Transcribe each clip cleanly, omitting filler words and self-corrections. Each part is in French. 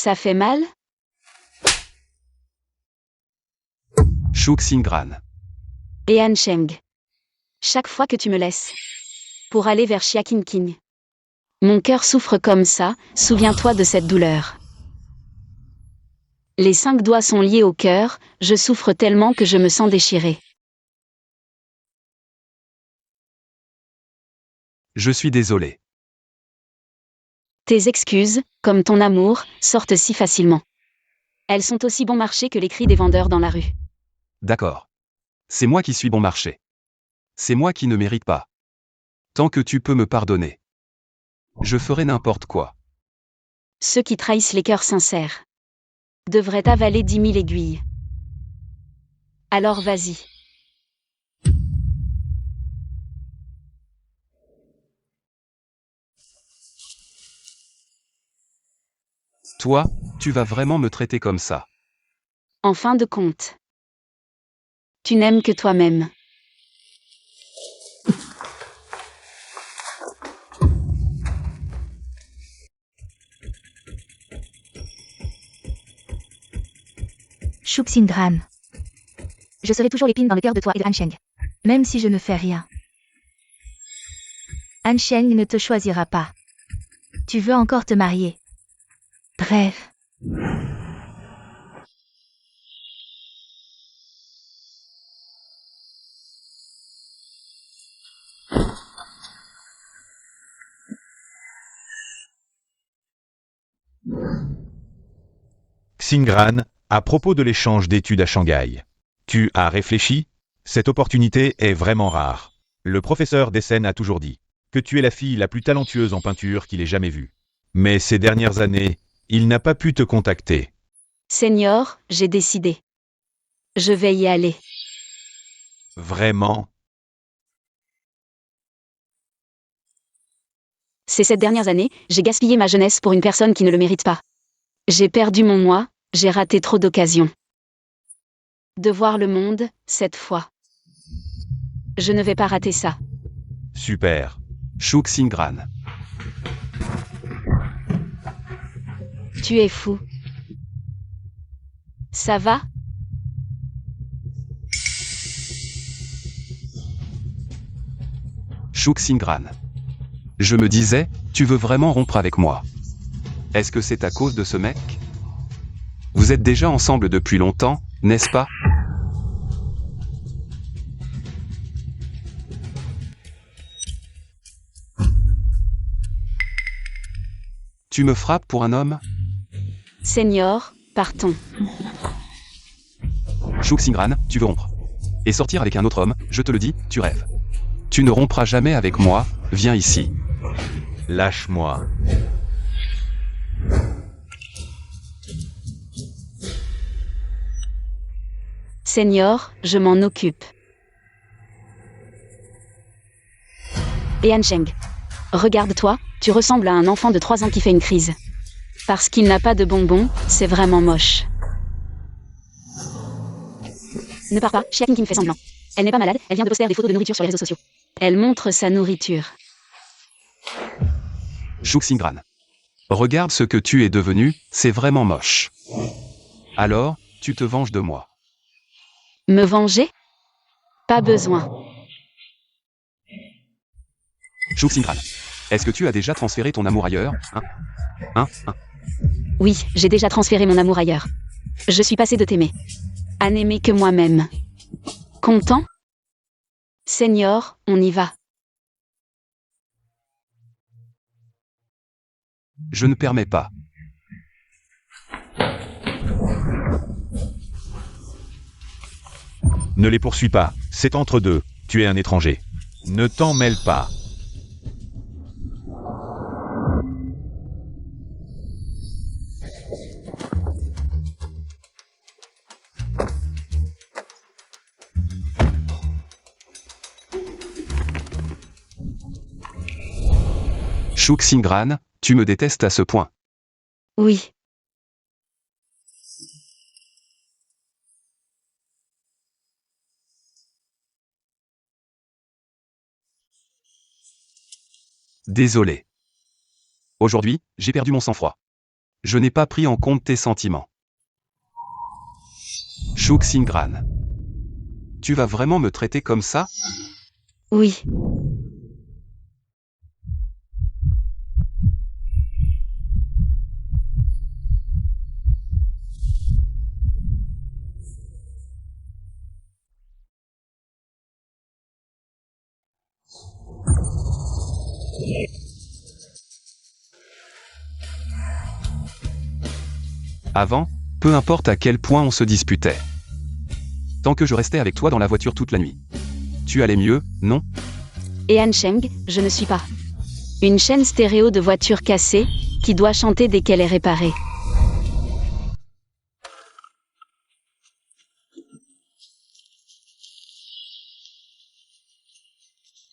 Ça fait mal? Shu Xingran. Et Han Sheng. Chaque fois que tu me laisses. Pour aller vers Xia Qingqing. Mon cœur souffre comme ça, souviens-toi de cette douleur. Les 5 doigts sont liés au cœur, je souffre tellement que je me sens déchirée. Je suis désolé. Tes excuses, comme ton amour, sortent si facilement. Elles sont aussi bon marché que les cris des vendeurs dans la rue. D'accord. C'est moi qui suis bon marché. C'est moi qui ne mérite pas. Tant que tu peux me pardonner. Je ferai n'importe quoi. Ceux qui trahissent les cœurs sincères devraient avaler 10 000 aiguilles. Alors vas-y. Toi, tu vas vraiment me traiter comme ça. En fin de compte, tu n'aimes que toi-même. Shu Xingran. Je serai toujours l'épine dans le cœur de toi et de Han Sheng. Même si je ne fais rien. Han Sheng ne te choisira pas. Tu veux encore te marier. Bref. Xingran, à propos de l'échange d'études à Shanghai. Tu as réfléchi? Cette opportunité est vraiment rare. Le professeur Dessen a toujours dit que tu es la fille la plus talentueuse en peinture qu'il ait jamais vue. Mais ces dernières années, il n'a pas pu te contacter. Seigneur, j'ai décidé. Je vais y aller. Vraiment? Ces 7 dernières années, j'ai gaspillé ma jeunesse pour une personne qui ne le mérite pas. J'ai perdu mon moi, j'ai raté trop d'occasions. De voir le monde, cette fois. Je ne vais pas rater ça. Super. Shu Xingran. Tu es fou. Ça va? Shu Xingran. Je me disais, tu veux vraiment rompre avec moi. Est-ce que c'est à cause de ce mec? Vous êtes déjà ensemble depuis longtemps, n'est-ce pas? Tu me frappes pour un homme? Seigneur, partons. Shu Xingran, tu veux rompre. Et sortir avec un autre homme, je te le dis, tu rêves. Tu ne rompras jamais avec moi, viens ici. Lâche-moi. Seigneur, je m'en occupe. Et Han Sheng. Regarde-toi, tu ressembles à un enfant de 3 ans qui fait une crise. Parce qu'il n'a pas de bonbons, c'est vraiment moche. Ne pars pas, Xia Qingqing fait semblant. Elle n'est pas malade, elle vient de poster des photos de nourriture sur les réseaux sociaux. Elle montre sa nourriture. Shu Xingran. Regarde ce que tu es devenu, c'est vraiment moche. Alors, tu te venges de moi. Me venger? Pas besoin. Shu Xingran. Est-ce que tu as déjà transféré ton amour ailleurs, hein? Oui, j'ai déjà transféré mon amour ailleurs. Je suis passé de t'aimer à n'aimer que moi-même. Content? Seigneur, on y va. Je ne permets pas. Ne les poursuis pas, c'est entre deux, tu es un étranger. Ne t'en mêle pas. Shu Xingran, tu me détestes à ce point. Oui. Désolé. Aujourd'hui, j'ai perdu mon sang-froid. Je n'ai pas pris en compte tes sentiments. Shuk Singran. Tu vas vraiment me traiter comme ça? Oui. Avant, peu importe à quel point on se disputait. Tant que je restais avec toi dans la voiture toute la nuit. Tu allais mieux, non? Et Ansheng, je ne suis pas. Une chaîne stéréo de voiture cassée, qui doit chanter dès qu'elle est réparée.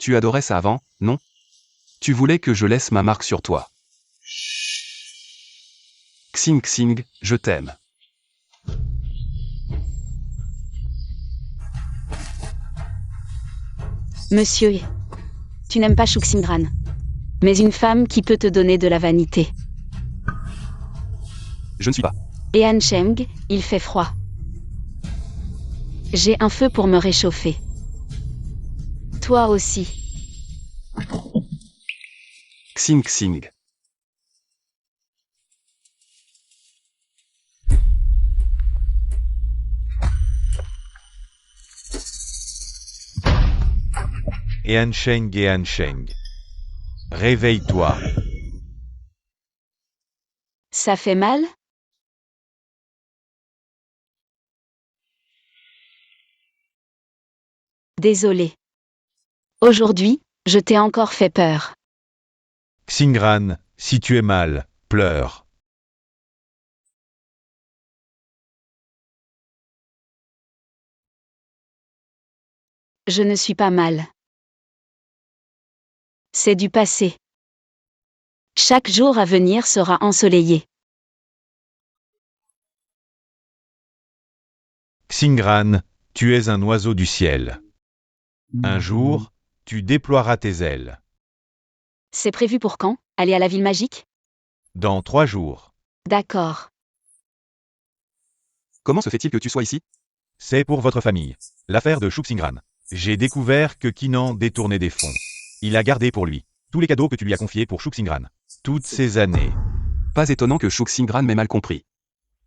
Tu adorais ça avant, non? Tu voulais que je laisse ma marque sur toi. Xing Xing, je t'aime. Monsieur, tu n'aimes pas Shuk Singran. Mais une femme qui peut te donner de la vanité. Je ne suis pas. Et Ansheng, il fait froid. J'ai un feu pour me réchauffer. Toi aussi. Xing Xing. Et Ansheng. Réveille-toi. Ça fait mal? Désolé. Aujourd'hui, je t'ai encore fait peur. Xingran, si tu es mal, pleure. Je ne suis pas mal. C'est du passé. Chaque jour à venir sera ensoleillé. Xingran, tu es un oiseau du ciel. Un jour, tu déploieras tes ailes. C'est prévu pour quand? Aller à la ville magique? Dans 3 jours. D'accord. Comment se fait-il que tu sois ici? C'est pour votre famille. L'affaire de Shuk Singran. J'ai découvert que Kinan détournait des fonds. Il a gardé pour lui tous les cadeaux que tu lui as confiés pour Shuk Singran. Toutes ces années. Pas étonnant que Shuk Singran m'ait mal compris.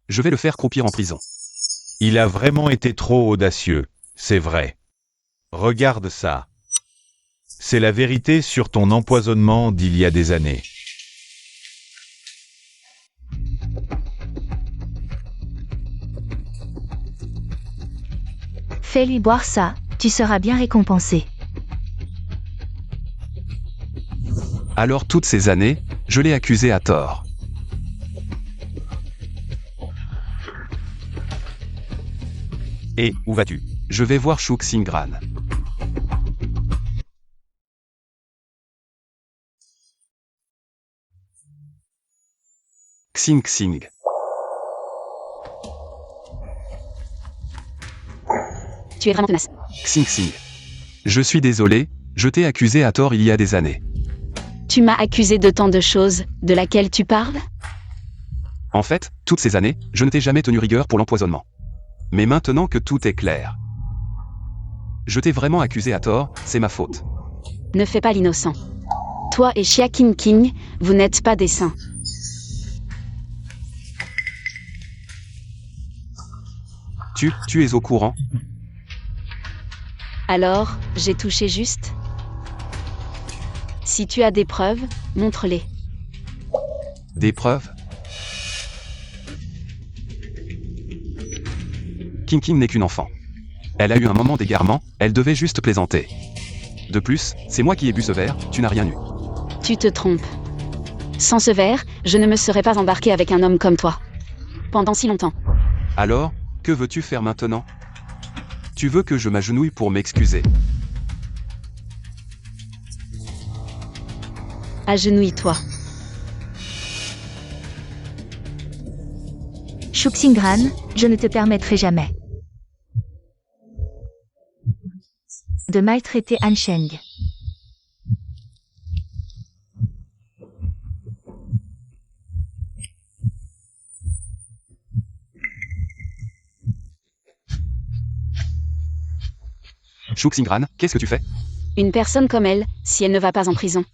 Je vais le faire croupir en prison. Il a vraiment été trop audacieux, c'est vrai. Regarde ça. C'est la vérité sur ton empoisonnement d'il y a des années. Fais-lui boire ça, tu seras bien récompensé. Alors toutes ces années, je l'ai accusé à tort. Et, où vas-tu? Je vais voir Shuk Singran. Xing Xing. Tu es vraiment tenace. Xing Xing. Je suis désolé, je t'ai accusé à tort il y a des années. Tu m'as accusé de tant de choses, de laquelle tu parles? En fait, toutes ces années, je ne t'ai jamais tenu rigueur pour l'empoisonnement. Mais maintenant que tout est clair, je t'ai vraiment accusé à tort, c'est ma faute. Ne fais pas l'innocent. Toi et Xia King King, vous n'êtes pas des saints. Tu es au courant? Alors, j'ai touché juste? Si tu as des preuves, montre-les. Des preuves? King King n'est qu'une enfant. Elle a eu un moment d'égarement, elle devait juste plaisanter. De plus, c'est moi qui ai bu ce verre, tu n'as rien eu. Tu te trompes. Sans ce verre, je ne me serais pas embarqué avec un homme comme toi. Pendant si longtemps. Alors, que veux-tu faire maintenant? Tu veux que je m'agenouille pour m'excuser? Agenouille-toi. Shuk Singran, je ne te permettrai jamais de maltraiter Ansheng. Shu Xingran, qu'est-ce que tu fais? Une personne comme elle, si elle ne va pas en prison,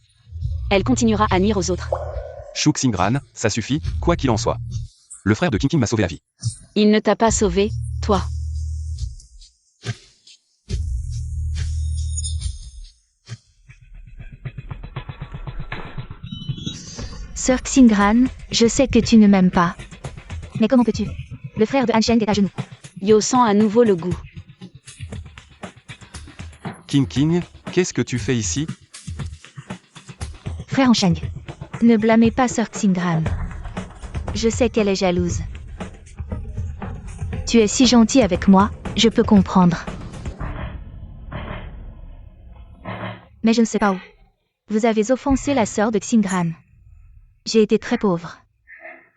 elle continuera à nuire aux autres. Shu Xingran, ça suffit, quoi qu'il en soit. Le frère de King King m'a sauvé la vie. Il ne t'a pas sauvé, toi. Sœur Xingran, je sais que tu ne m'aimes pas. Mais comment peux-tu? Le frère de Han Sheng est à genoux. Yo sent à nouveau le goût. King King, qu'est-ce que tu fais ici? Frère Han Sheng. Ne blâmez pas Sœur Xingran. Je sais qu'elle est jalouse. Tu es si gentil avec moi, je peux comprendre. Mais je ne sais pas où. Vous avez offensé la sœur de Xingran. J'ai été très pauvre.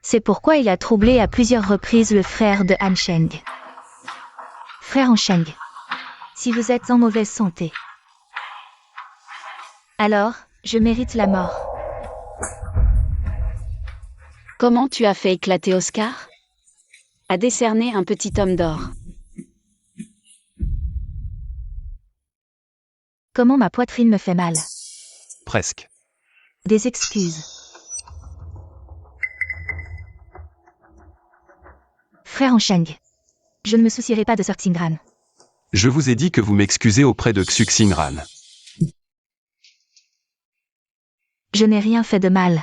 C'est pourquoi il a troublé à plusieurs reprises le frère de Han Sheng. Frère Han Sheng, si vous êtes en mauvaise santé, alors, je mérite la mort. Comment tu as fait éclater Oscar? A décerné un petit homme d'or. Comment ma poitrine me fait mal. Presque. Des excuses. Frère Han Sheng, je ne me soucierai pas de Sœur Xingran. Je vous ai dit que vous m'excusez auprès de Xu Xingran. Je n'ai rien fait de mal.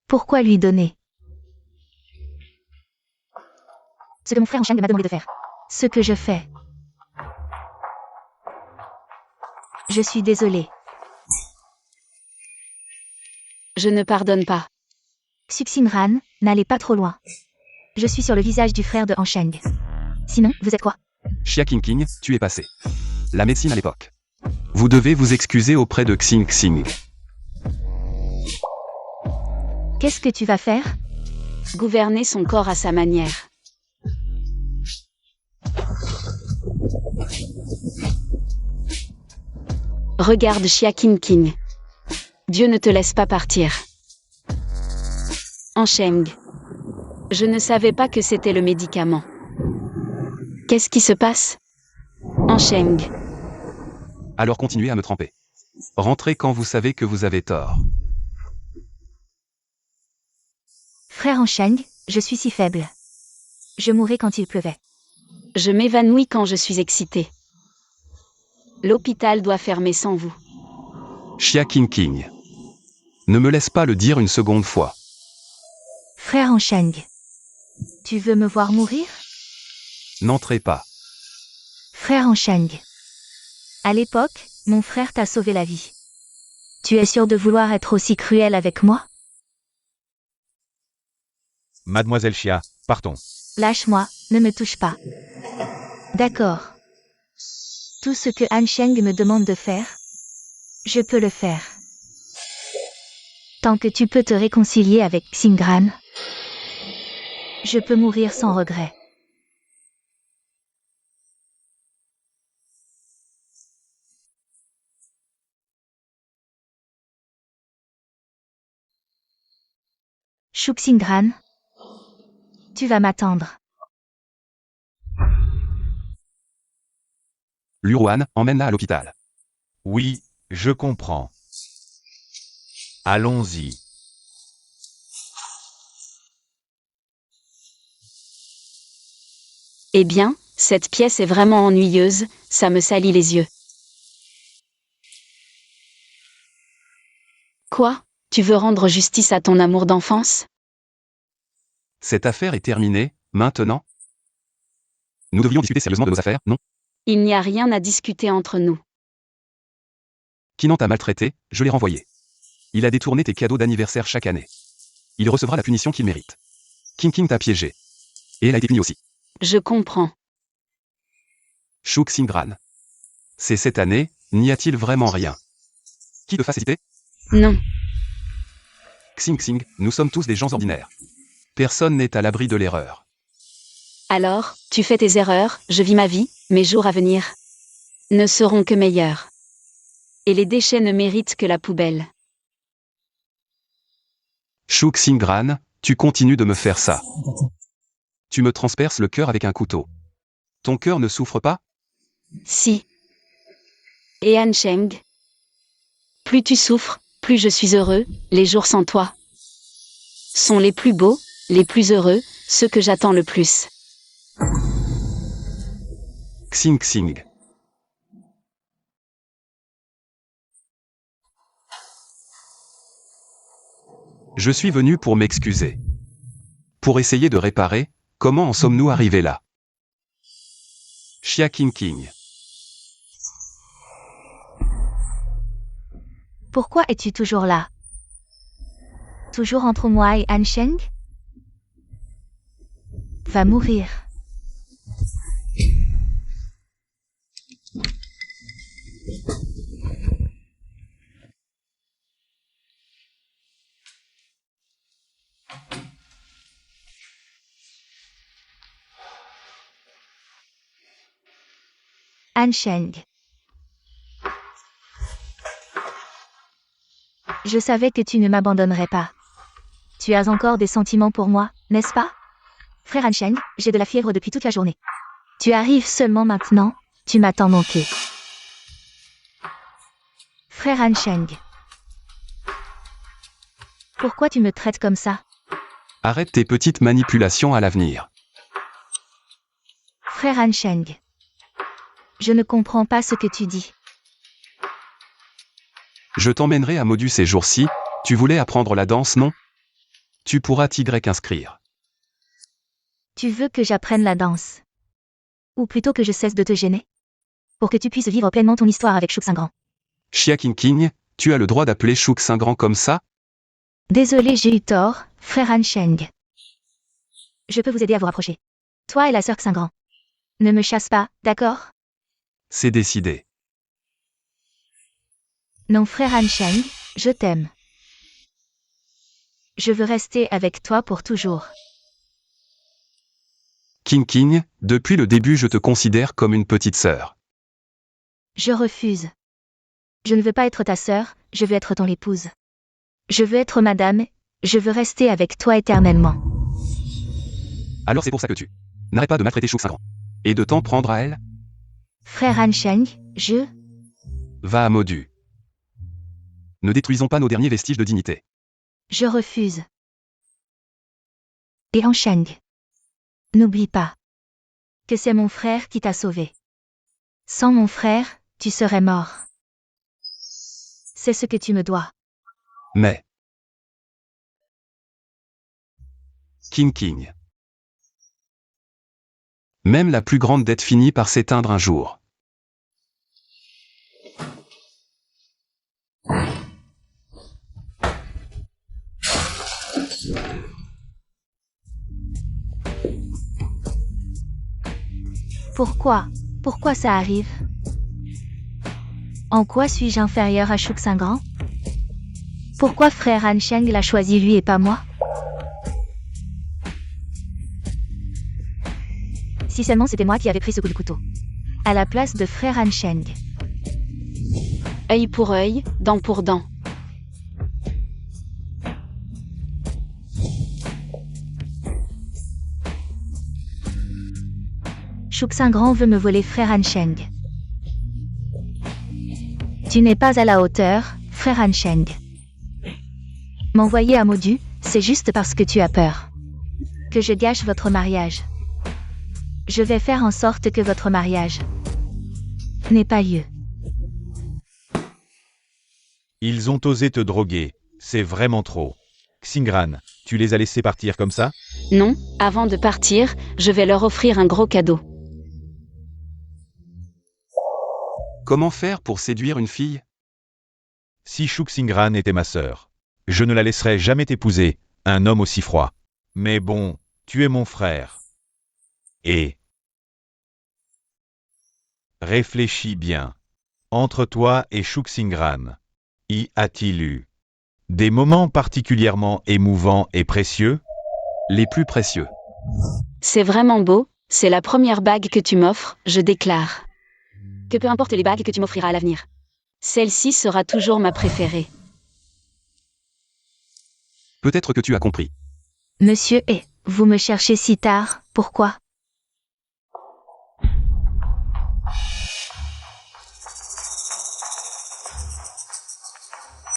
Pourquoi lui donner ce que mon frère Han Sheng m'a demandé de faire? Ce que je fais. Je suis désolée. Je ne pardonne pas. Xu Xingran, n'allez pas trop loin. Je suis sur le visage du frère de Han Sheng. Sinon, vous êtes quoi? Xia King King, tu es passé. La médecine à l'époque. Vous devez vous excuser auprès de Xing Xing. Qu'est-ce que tu vas faire? Gouverner son corps à sa manière. Regarde Xia King King. Dieu ne te laisse pas partir. Han Sheng. Je ne savais pas que c'était le médicament. Qu'est-ce qui se passe? Han Sheng. Alors continuez à me tremper. Rentrez quand vous savez que vous avez tort. Frère Han Sheng, je suis si faible. Je mourrai quand il pleuvait. Je m'évanouis quand je suis excitée. L'hôpital doit fermer sans vous. Xia King King. Ne me laisse pas le dire une seconde fois. Frère Han Sheng. Tu veux me voir mourir? N'entrez pas. Frère Han Sheng. À l'époque, mon frère t'a sauvé la vie. Tu es sûr de vouloir être aussi cruel avec moi? Mademoiselle Xia, partons. Lâche-moi, ne me touche pas. D'accord. Tout ce que Han Sheng me demande de faire, je peux le faire. Tant que tu peux te réconcilier avec Xingran, je peux mourir sans regret. Shu Xingran, tu vas m'attendre. Luruan, emmène-la à l'hôpital. Oui, je comprends. Allons-y. Eh bien, cette pièce est vraiment ennuyeuse, ça me salit les yeux. Quoi? Tu veux rendre justice à ton amour d'enfance? Cette affaire est terminée, maintenant? Nous devions discuter sérieusement de nos affaires, non? Il n'y a rien à discuter entre nous. Kinan t'a maltraité, je l'ai renvoyé. Il a détourné tes cadeaux d'anniversaire chaque année. Il recevra la punition qu'il mérite. King King t'a piégé. Et elle a été punie aussi. Je comprends. Shu Xingran. C'est cette année, n'y a-t-il vraiment rien? Qui te fasse hésiter? Non. Xing Xing, nous sommes tous des gens ordinaires. Personne n'est à l'abri de l'erreur. Alors, tu fais tes erreurs, je vis ma vie, mes jours à venir ne seront que meilleurs. Et les déchets ne méritent que la poubelle. Shu Xingran, tu continues de me faire ça. Tu me transperces le cœur avec un couteau. Ton cœur ne souffre pas? Si. Et Han Sheng? Plus tu souffres, plus je suis heureux, les jours sans toi sont les plus beaux, les plus heureux, ceux que j'attends le plus. Xing Xing. Je suis venu pour m'excuser. Pour essayer de réparer, comment en sommes-nous arrivés là? Xia King King. Pourquoi es-tu toujours là? Toujours entre moi et Han Sheng? Va mourir. Han Sheng. Je savais que tu ne m'abandonnerais pas. Tu as encore des sentiments pour moi, n'est-ce pas? Frère Han Sheng, j'ai de la fièvre depuis toute la journée. Tu arrives seulement maintenant, tu m'as tant manqué. Frère Han Sheng. Pourquoi tu me traites comme ça? Arrête tes petites manipulations à l'avenir. Frère Han Sheng. Je ne comprends pas ce que tu dis. Je t'emmènerai à Modu ces jours-ci, tu voulais apprendre la danse, non? Tu pourras t'y inscrire. Tu veux que j'apprenne la danse? Ou plutôt que je cesse de te gêner? Pour que tu puisses vivre pleinement ton histoire avec Shuk Saint-Grand. Xia King King, tu as le droit d'appeler Shuk Saint-Grand comme ça? Désolé, j'ai eu tort, frère Han Sheng. Je peux vous aider à vous rapprocher. Toi et la sœur Saint-Grand. Ne me chasse pas, d'accord? C'est décidé. Non, frère Han Sheng, je t'aime. Je veux rester avec toi pour toujours. King King, depuis le début je te considère comme une petite sœur. Je refuse. Je ne veux pas être ta sœur, je veux être ton épouse. Je veux être madame, je veux rester avec toi éternellement. Alors c'est pour ça que tu n'arrêtes pas de maltraiter Shuk Saint-Grand. Et de t'en prendre à elle? Frère Han Sheng, Va à Modu. Ne détruisons pas nos derniers vestiges de dignité. Je refuse. Et Han Sheng. N'oublie pas que c'est mon frère qui t'a sauvé. Sans mon frère, tu serais mort. C'est ce que tu me dois. Mais... King King. Même la plus grande dette finit par s'éteindre un jour. Pourquoi ça arrive? En quoi suis-je inférieur à Shuk Saint-Grand? Pourquoi frère Han Sheng l'a choisi lui et pas moi? Si seulement c'était moi qui avais pris ce coup de couteau. À la place de frère Han Sheng. Œil pour œil, dent pour dent. Shuk Saint-Grand veut me voler frère Han Sheng. Tu n'es pas à la hauteur, frère Han Sheng. M'envoyer à Modu, c'est juste parce que tu as peur. Que je gâche votre mariage. Je vais faire en sorte que votre mariage n'ait pas lieu. Ils ont osé te droguer, c'est vraiment trop. Xingran, tu les as laissés partir comme ça? Non, avant de partir, je vais leur offrir un gros cadeau. Comment faire pour séduire une fille? Si Shuk Xingran était ma sœur, je ne la laisserais jamais t'épouser, un homme aussi froid. Mais bon, tu es mon frère. Et... Réfléchis bien. Entre toi et Shuk Xingran, y a-t-il eu des moments particulièrement émouvants et précieux? Les plus précieux. C'est vraiment beau, c'est la première bague que tu m'offres, je déclare. Que peu importe les bagues que tu m'offriras à l'avenir. Celle-ci sera toujours ma préférée. Peut-être que tu as compris. Monsieur, vous me cherchez si tard, pourquoi?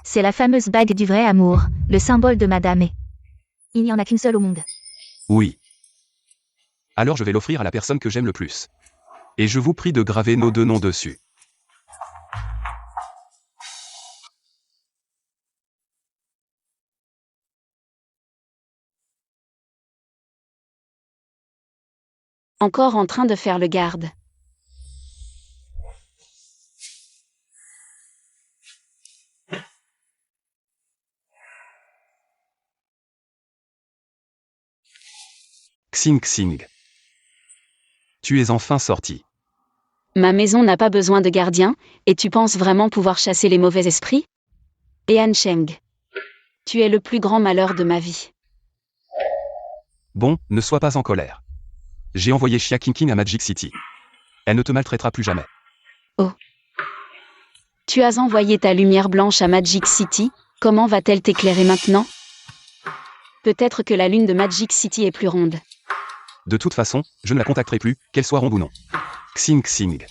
C'est la fameuse bague du vrai amour, le symbole de Madame E. Il n'y en a qu'une seule au monde. Oui. Alors je vais l'offrir à la personne que j'aime le plus. Et je vous prie de graver nos 2 noms dessus. Encore en train de faire le garde. Xing Xing. Tu es enfin sorti. Ma maison n'a pas besoin de gardien, et tu penses vraiment pouvoir chasser les mauvais esprits? Et Ansheng. Tu es le plus grand malheur de ma vie. Bon, ne sois pas en colère. J'ai envoyé Xia Qingqing à Magic City. Elle ne te maltraitera plus jamais. Tu as envoyé ta lumière blanche à Magic City, comment va-t-elle t'éclairer maintenant? Peut-être que la lune de Magic City est plus ronde. De toute façon, je ne la contacterai plus, qu'elle soit ronde ou non. Xing Xing.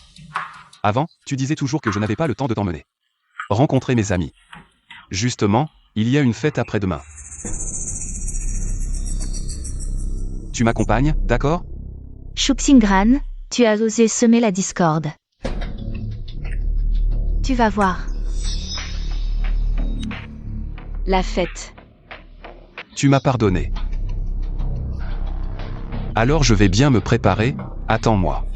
Avant, tu disais toujours que je n'avais pas le temps de t'emmener rencontrer mes amis. Justement, il y a une fête après-demain. Tu m'accompagnes, d'accord? Shuxingran, tu as osé semer la discorde. Tu vas voir. La fête. Tu m'as pardonné. Alors je vais bien me préparer, attends-moi.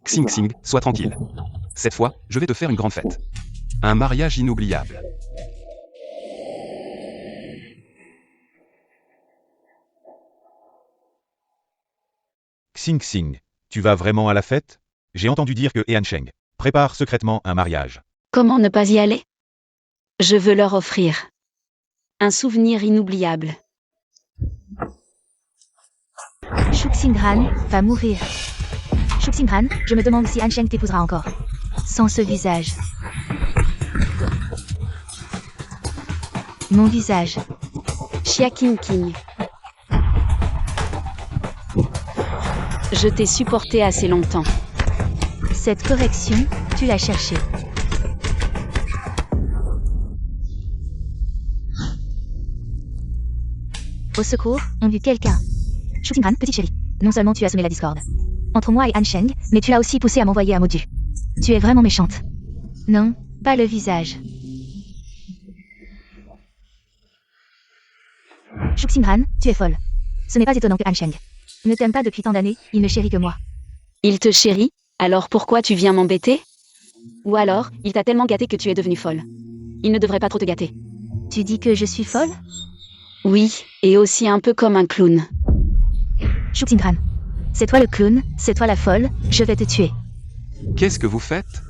Xing Xing, sois tranquille. Cette fois, je vais te faire une grande fête. Un mariage inoubliable. Xing Xing, tu vas vraiment à la fête? J'ai entendu dire que Ansheng prépare secrètement un mariage. Comment ne pas y aller? Je veux leur offrir un souvenir inoubliable. Shuxingran va mourir. Shuxingran, je me demande si Ansheng t'épousera encore. Sans ce visage. Mon visage. Xia Qingqing. Je t'ai supporté assez longtemps. Cette correction, tu l'as cherchée. Au secours, on vu quelqu'un. Shuxingran, petite chérie. Non seulement tu as semé la discorde entre moi et Ansheng, mais tu l'as aussi poussé à m'envoyer à Modu. Tu es vraiment méchante. Non, pas le visage. Shuxingran, tu es folle. Ce n'est pas étonnant que Ansheng ne t'aime pas depuis tant d'années, il ne chérit que moi. Il te chérit, alors pourquoi tu viens m'embêter? Ou alors, il t'a tellement gâté que tu es devenue folle. Il ne devrait pas trop te gâter. Tu dis que je suis folle? Oui, et aussi un peu comme un clown. Shuxingran. C'est toi le clown, c'est toi la folle, je vais te tuer. Qu'est-ce que vous faites?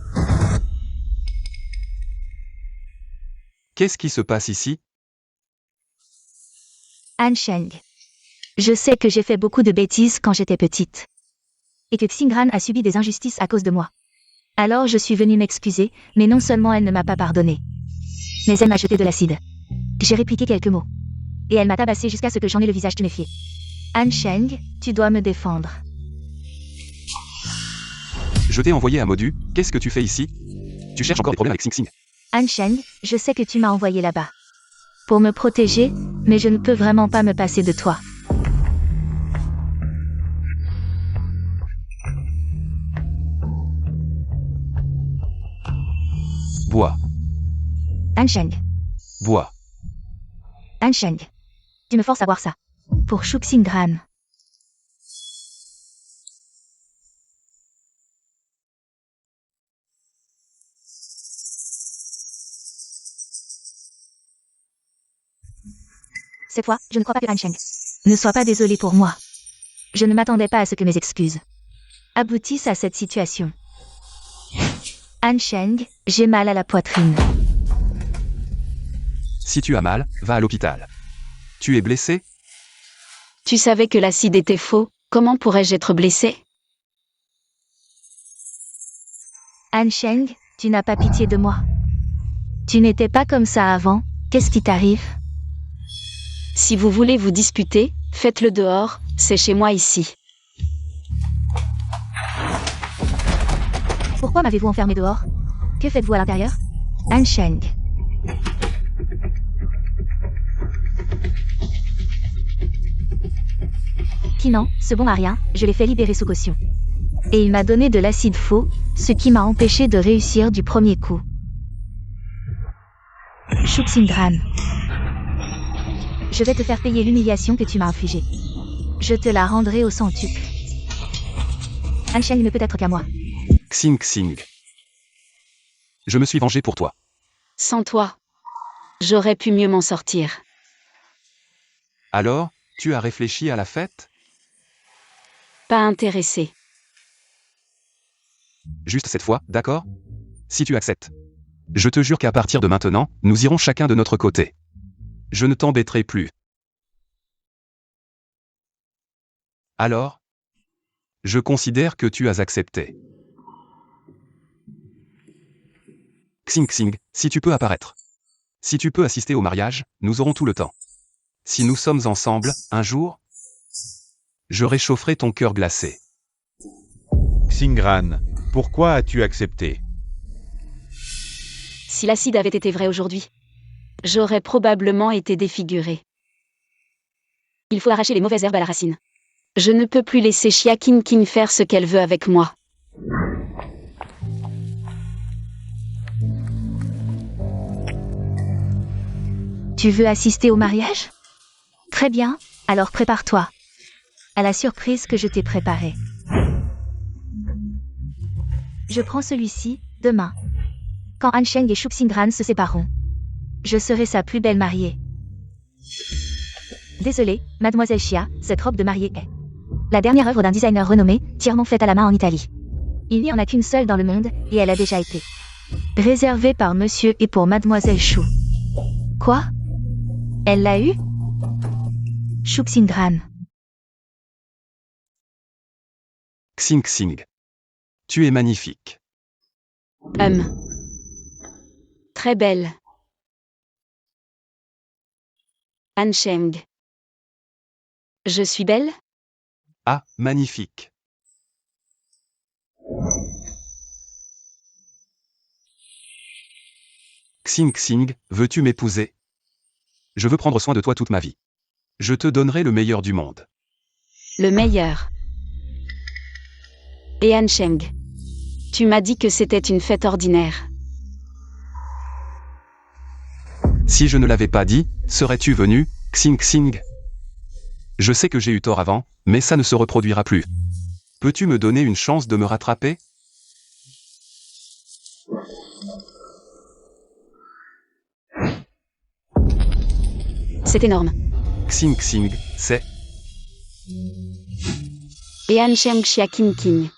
Qu'est-ce qui se passe ici? Ansheng. Je sais que j'ai fait beaucoup de bêtises quand j'étais petite. Et que Xingran a subi des injustices à cause de moi. Alors je suis venue m'excuser, mais non seulement elle ne m'a pas pardonné, mais elle m'a jeté de l'acide. J'ai répliqué quelques mots. Et elle m'a tabassé jusqu'à ce que j'en ai le visage tuméfié. Ansheng, tu dois me défendre. Je t'ai envoyé à Modu, qu'est-ce que tu fais ici? Tu cherches encore des problèmes avec Xing Xing. Ansheng, je sais que tu m'as envoyé là-bas. Pour me protéger, mais je ne peux vraiment pas me passer de toi. Bois. Ansheng. Bois. Ansheng. Tu me forces à voir ça. Pour Shuxingran. Cette fois, je ne crois pas que Ansheng ne sois pas désolé pour moi. Je ne m'attendais pas à ce que mes excuses aboutissent à cette situation. Ansheng, j'ai mal à la poitrine. Si tu as mal, va à l'hôpital. Tu es blessé? Tu savais que l'acide était faux, comment pourrais-je être blessé? Ansheng, tu n'as pas pitié de moi. Tu n'étais pas comme ça avant, qu'est-ce qui t'arrive? Si vous voulez vous disputer, faites-le dehors, c'est chez moi ici. Pourquoi m'avez-vous enfermé dehors? Que faites-vous à l'intérieur? Han Sheng. Kinan, ce bon à rien, je l'ai fait libérer sous caution. Et il m'a donné de l'acide faux, ce qui m'a empêché de réussir du premier coup. Shuxingran. Je vais te faire payer l'humiliation que tu m'as infligée. Je te la rendrai au centuple. Han Sheng ne peut être qu'à moi. Xing Xing. Je me suis vengé pour toi. Sans toi, j'aurais pu mieux m'en sortir. Alors, tu as réfléchi à la fête? Pas intéressé. Juste cette fois, d'accord? Si tu acceptes. Je te jure qu'à partir de maintenant, nous irons chacun de notre côté. Je ne t'embêterai plus. Alors? Je considère que tu as accepté. Xing Xing, si tu peux apparaître. Si tu peux assister au mariage, nous aurons tout le temps. Si nous sommes ensemble, un jour, je réchaufferai ton cœur glacé. Xingran, pourquoi as-tu accepté? Si l'acide avait été vrai aujourd'hui, j'aurais probablement été défiguré. Il faut arracher les mauvaises herbes à la racine. Je ne peux plus laisser Xia Qingqing faire ce qu'elle veut avec moi. Tu veux assister au mariage? Très bien, alors prépare-toi. À la surprise que je t'ai préparée. Je prends celui-ci, demain. Quand Han Sheng et Shuxingran se sépareront. Je serai sa plus belle mariée. Désolée, mademoiselle Xia, cette robe de mariée est la dernière œuvre d'un designer renommé, entièrement faite à la main en Italie. Il n'y en a qu'une seule dans le monde, et elle a déjà été réservée par monsieur et pour mademoiselle Shu. Quoi? Elle l'a eu? Shuxingran. Xing Xing. Tu es magnifique. Très belle. Han Sheng. Je suis belle? Ah, magnifique. Xing Xing, veux-tu m'épouser? Je veux prendre soin de toi toute ma vie. Je te donnerai le meilleur du monde. Le meilleur. Et Han Sheng. Tu m'as dit que c'était une fête ordinaire. Si je ne l'avais pas dit, serais-tu venu, Xing Xing? Je sais que j'ai eu tort avant, mais ça ne se reproduira plus. Peux-tu me donner une chance de me rattraper? C'est énorme. Xing Xing, c'est... Et Han Sheng Xia Qingqing.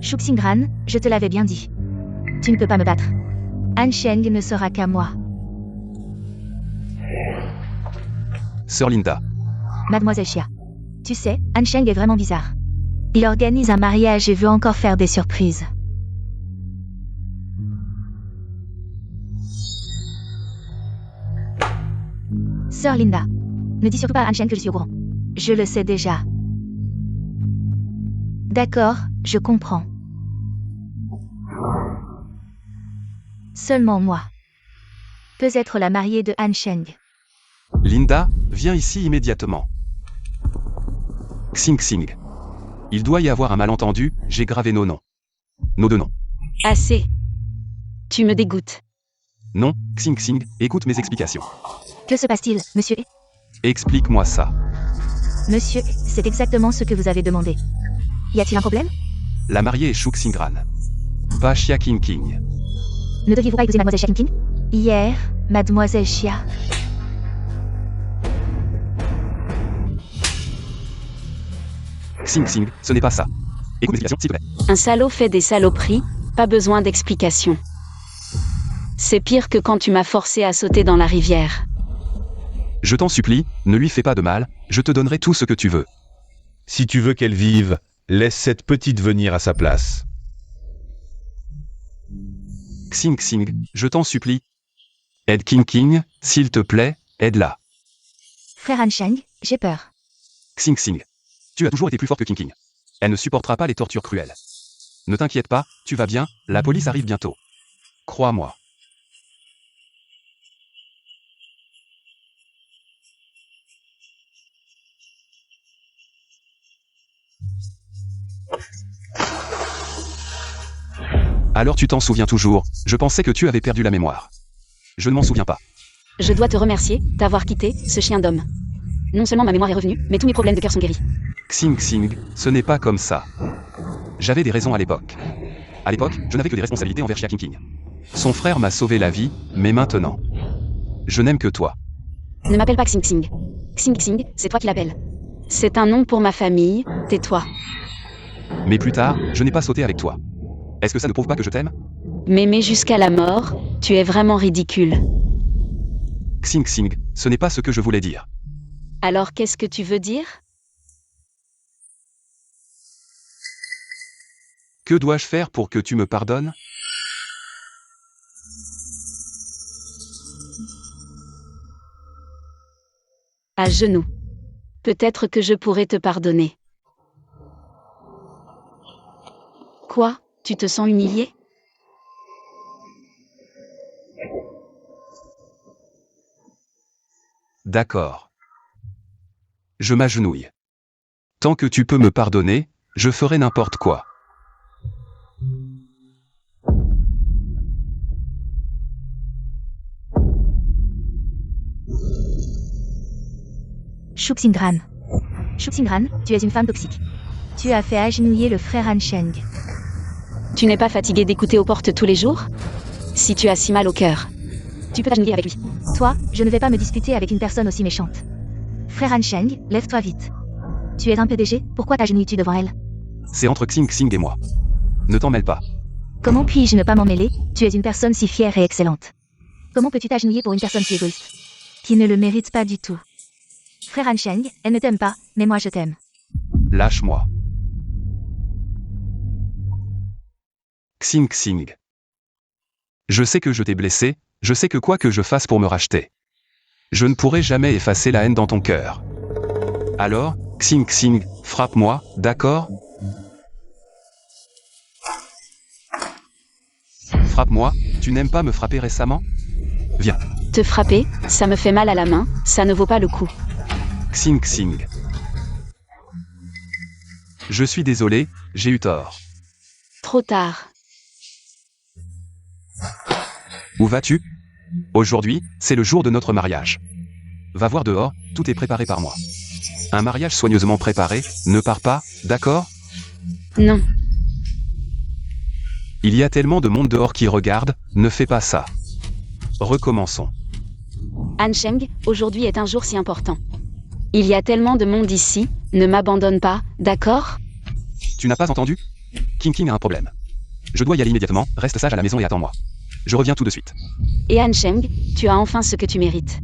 Shuxingran, je te l'avais bien dit. Tu ne peux pas me battre. Han Sheng ne sera qu'à moi. Sœur Linda. Mademoiselle Xia. Tu sais, Han Sheng est vraiment bizarre. Il organise un mariage et veut encore faire des surprises. Sœur Linda. Ne dis surtout pas à Han Sheng que je suis au courant. Je le sais déjà. D'accord, je comprends. Seulement moi peux être la mariée de Han Sheng. Linda, viens ici immédiatement. Xing Xing. Il doit y avoir un malentendu, j'ai gravé nos noms. Nos deux noms. Assez. Tu me dégoûtes. Non, Xing Xing, écoute mes explications. Que se passe-t-il, monsieur? Explique-moi ça. Monsieur, c'est exactement ce que vous avez demandé. Y a-t-il un problème? La mariée est Shuxingran. Pas Xia Qingqing. Ne deviez-vous pas épouser mademoiselle Xia Qingqing? Hier, mademoiselle Xia. Xing Xing, ce n'est pas ça. Écoute mes explications, s'il te plaît. Un salaud fait des saloperies, pas besoin d'explication. C'est pire que quand tu m'as forcé à sauter dans la rivière. Je t'en supplie, ne lui fais pas de mal, je te donnerai tout ce que tu veux. Si tu veux qu'elle vive, laisse cette petite venir à sa place. Xing Xing, je t'en supplie. Aide Qingqing, s'il te plaît, aide-la. Frère Han Sheng, J'ai peur. Xing Xing. Tu as toujours été plus forte que King King. Elle ne supportera pas les tortures cruelles. Ne t'inquiète pas, tu vas bien, la police arrive bientôt. Crois-moi. Alors tu t'en souviens toujours, je pensais que tu avais perdu la mémoire. Je ne m'en souviens pas. Je dois te remercier d'avoir quitté ce chien d'homme. Non seulement ma mémoire est revenue, mais tous mes problèmes de cœur sont guéris. Xing Xing, ce n'est pas comme ça. J'avais des raisons à l'époque. À l'époque, je n'avais que des responsabilités envers Xia King King. Son frère m'a sauvé la vie, mais maintenant, je n'aime que toi. Ne m'appelle pas Xing Xing. Xing Xing, c'est toi qui l'appelles. C'est un nom pour ma famille, tais-toi. Mais plus tard, je n'ai pas sauté avec toi. Est-ce que ça ne prouve pas que je t'aime? M'aimer jusqu'à la mort, tu es vraiment ridicule. Xing Xing, ce n'est pas ce que je voulais dire. Alors qu'est-ce que tu veux dire? Que dois-je faire pour que tu me pardonnes? À genoux. Peut-être que je pourrais te pardonner. Quoi? Tu te sens humilié? D'accord. Je m'agenouille. Tant que tu peux me pardonner, je ferai n'importe quoi. Shu Xingran. Shu Xingran, tu es une femme toxique. Tu as fait agenouiller le frère Han Sheng. Tu n'es pas fatigué d'écouter aux portes tous les jours? Si tu as si mal au cœur, tu peux t'agenouiller avec lui. Toi, je ne vais pas me disputer avec une personne aussi méchante. Frère Han Sheng, lève-toi vite. Tu es un PDG, pourquoi t'agenouilles-tu devant elle? C'est entre Xing Xing et moi. Ne t'en mêle pas. Comment puis-je ne pas m'en mêler? Tu es une personne si fière et excellente. Comment peux-tu t'agenouiller pour une personne si égoïste? Qui ne le mérite pas du tout. Frère Han Sheng, elle ne t'aime pas, mais moi je t'aime. Lâche-moi. Xing Xing. Je sais que je t'ai blessé, je sais que quoi que je fasse pour me racheter, je ne pourrai jamais effacer la haine dans ton cœur. Alors, Xing Xing, frappe-moi, d'accord? Frappe-moi, tu n'aimes pas me frapper récemment? Viens. Te frapper, ça me fait mal à la main, ça ne vaut pas le coup. Xing Xing. Je suis désolé, j'ai eu tort. Trop tard. Où vas-tu? Aujourd'hui, c'est le jour de notre mariage. Va voir dehors, tout est préparé par moi. Un mariage soigneusement préparé, ne pars pas, d'accord? Non. Il y a tellement de monde dehors qui regarde, ne fais pas ça. Recommençons. Han Sheng, aujourd'hui est un jour si important. Il y a tellement de monde ici, ne m'abandonne pas, d'accord? Tu n'as pas entendu? King King a un problème. Je dois y aller immédiatement, reste sage à la maison et attends-moi. Je reviens tout de suite. Et Han Sheng, tu as enfin ce que tu mérites.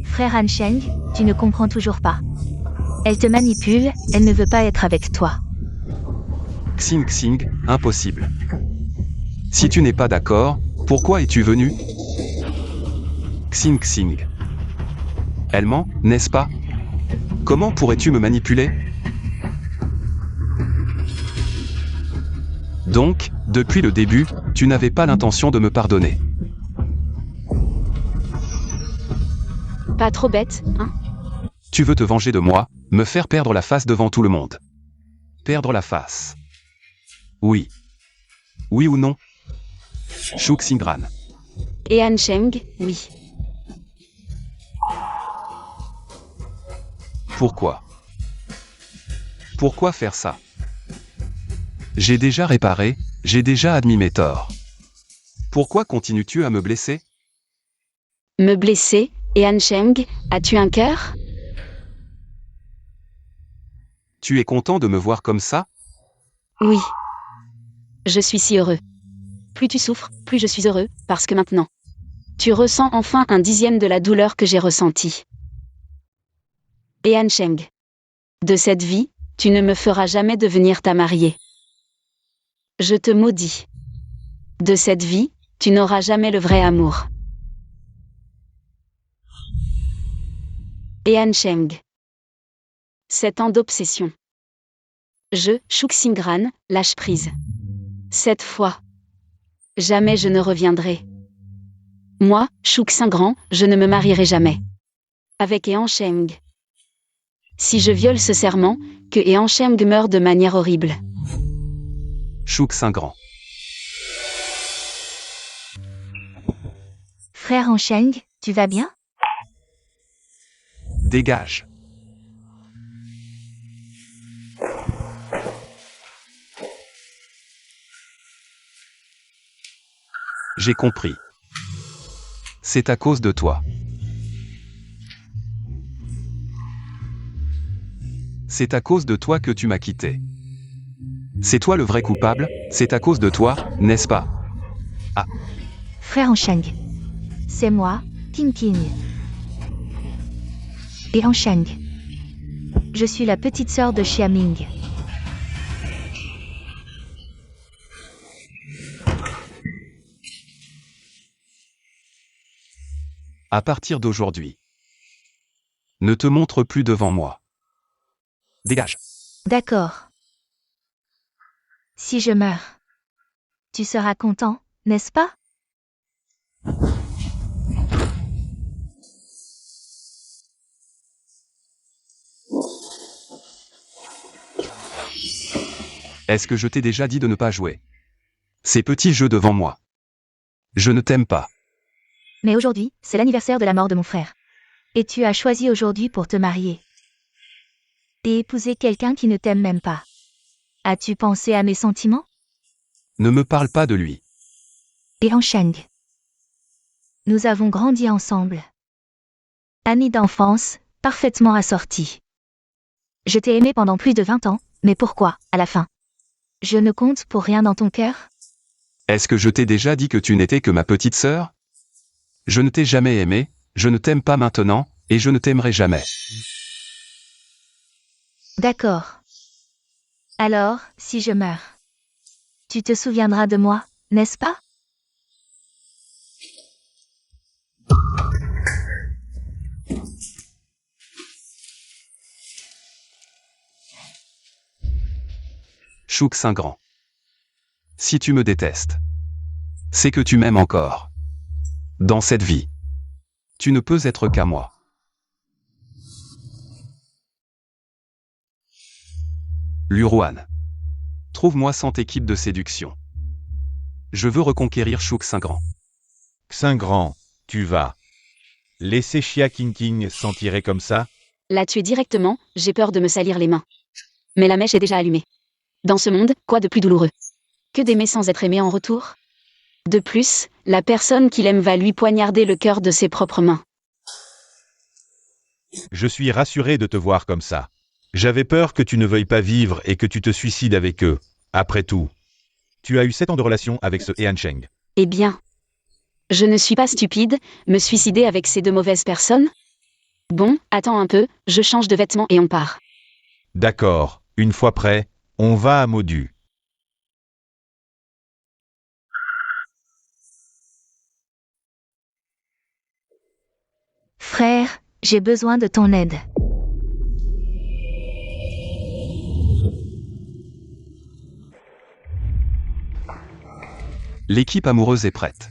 Frère Han Sheng, tu ne comprends toujours pas. Elle te manipule, elle ne veut pas être avec toi. Xing Xing, impossible. Si tu n'es pas d'accord, pourquoi es-tu venu? Xing Xing. Elle ment, n'est-ce pas? Comment pourrais-tu me manipuler? Donc, depuis le début, tu n'avais pas l'intention de me pardonner. Pas trop bête, hein? Tu veux te venger de moi, me faire perdre la face devant tout le monde. Perdre la face. Oui. Oui ou non? Shu Xingran. Et Han Sheng, oui. Pourquoi? Pourquoi faire ça? J'ai déjà réparé, j'ai déjà admis mes torts. Pourquoi continues-tu à me blesser? Me blesser, et Han Sheng, as-tu un cœur? Tu es content de me voir comme ça? Oui. Je suis si heureux. Plus tu souffres, plus je suis heureux, parce que maintenant, tu ressens enfin un dixième de la douleur que j'ai ressentie. Et Han Sheng. De cette vie, tu ne me feras jamais devenir ta mariée. Je te maudis. De cette vie, tu n'auras jamais le vrai amour. Et Han Sheng. C'est tant d'obsession. Je, Shuk-Singran, lâche prise. Cette fois. Jamais je ne reviendrai. Moi, Shuk-Singran, je ne me marierai jamais. Avec Ean Sheng. Si je viole ce serment, que Ean Sheng meure de manière horrible. Shuk-Singran. Frère Ansheng, tu vas bien? Dégage. J'ai compris. C'est à cause de toi. C'est à cause de toi que tu m'as quitté. C'est toi le vrai coupable, c'est à cause de toi, n'est-ce pas? Frère Ansheng. C'est moi, King King. Et Ansheng. Je suis la petite sœur de Xiaming. À partir d'aujourd'hui. Ne te montre plus devant moi. Dégage. D'accord. Si je meurs, tu seras content, n'est-ce pas? Est-ce que je t'ai déjà dit de ne pas jouer ces petits jeux devant moi? Je ne t'aime pas. Mais aujourd'hui, c'est l'anniversaire de la mort de mon frère. Et tu as choisi aujourd'hui pour te marier. Et épouser quelqu'un qui ne t'aime même pas. As-tu pensé à mes sentiments? Ne me parle pas de lui. Et Ansheng. Nous avons grandi ensemble. Amis d'enfance, parfaitement assortis. Je t'ai aimé pendant plus de 20 ans, mais pourquoi, à la fin? Je ne compte pour rien dans ton cœur? Est-ce que je t'ai déjà dit que tu n'étais que ma petite sœur? Je ne t'ai jamais aimé, je ne t'aime pas maintenant, et je ne t'aimerai jamais. D'accord. Alors, si je meurs, tu te souviendras de moi, n'est-ce pas? Shuk-Singran. Si tu me détestes, c'est que tu m'aimes encore. Dans cette vie, tu ne peux être qu'à moi. Luruan. Trouve-moi 100 équipes de séduction. Je veux reconquérir Shuk-Singran. Xingran, tu vas laisser Xia King s'en tirer comme ça? La tuer directement, j'ai peur de me salir les mains. Mais la mèche est déjà allumée. Dans ce monde, quoi de plus douloureux? Que d'aimer sans être aimé en retour? De plus, la personne qu'il aime va lui poignarder le cœur de ses propres mains. Je suis rassuré de te voir comme ça. J'avais peur que tu ne veuilles pas vivre et que tu te suicides avec eux. Après tout, tu as eu 7 ans de relation avec ce Ean Sheng. Eh bien, je ne suis pas stupide, me suicider avec ces deux mauvaises personnes? Bon, attends un peu, je change de vêtements et on part. D'accord, une fois prêt, on va à Modu. Frère, j'ai besoin de ton aide. L'équipe amoureuse est prête.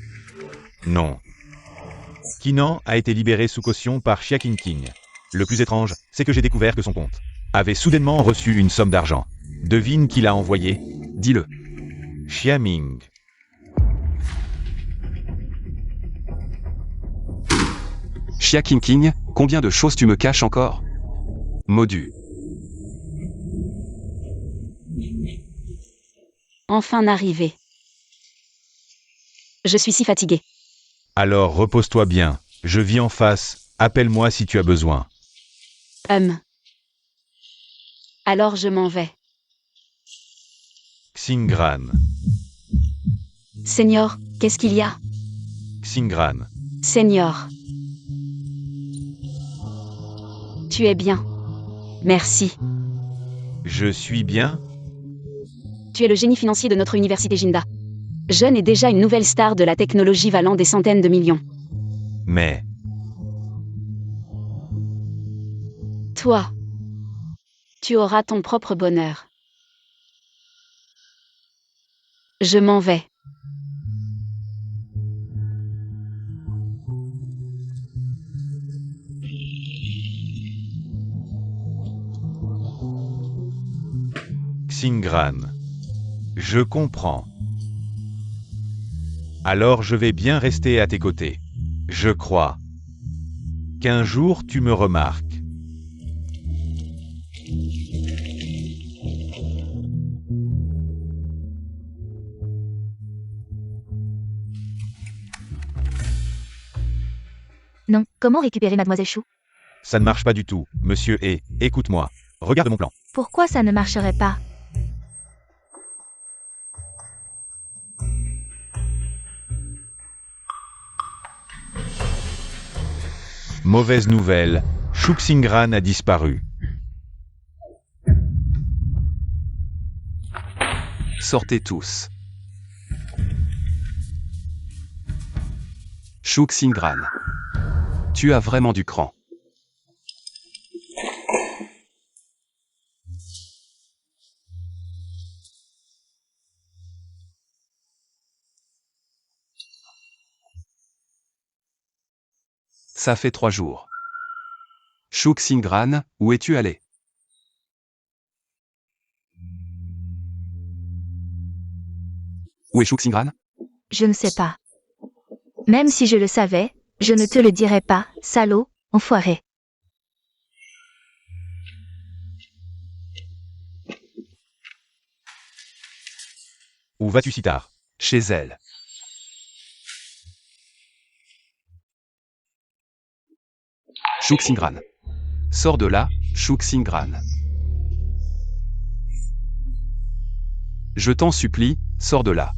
Non. Kinan a été libéré sous caution par Xia King. Le plus étrange, c'est que j'ai découvert que son compte avait soudainement reçu une somme d'argent. Devine qui l'a envoyé? Dis-le. Xiaming. Xia King, combien de choses tu me caches encore? Modu. Enfin arrivé. Je suis si fatiguée. Alors repose-toi bien, je vis en face, appelle-moi si tu as besoin. Alors je m'en vais. Xingran. Seigneur, qu'est-ce qu'il y a? Xingran. Seigneur. Tu es bien. Merci. Je suis bien? Tu es le génie financier de notre université Jinda. Jeune et déjà une nouvelle star de la technologie valant des centaines de millions. Mais... Toi. Tu auras ton propre bonheur. Je m'en vais. Xingran. Je comprends. Alors je vais bien rester à tes côtés. Je crois qu'un jour tu me remarques. Non, comment récupérer Mademoiselle Chou? Ça ne marche pas du tout, monsieur, et écoute-moi. Regarde mon plan. Pourquoi ça ne marcherait pas? Mauvaise nouvelle, Shu Xingran a disparu. Sortez tous. Shu Xingran. Tu as vraiment du cran. Ça fait 3 jours. Shu Xingran, où es-tu allé? Où est Shu Xingran? Je ne sais pas. Même si je le savais, je ne te le dirais pas, salaud, enfoiré. Où vas-tu si tard? Chez elle. Shu Xingran. Sors de là, Shu Xingran. Je t'en supplie, sors de là.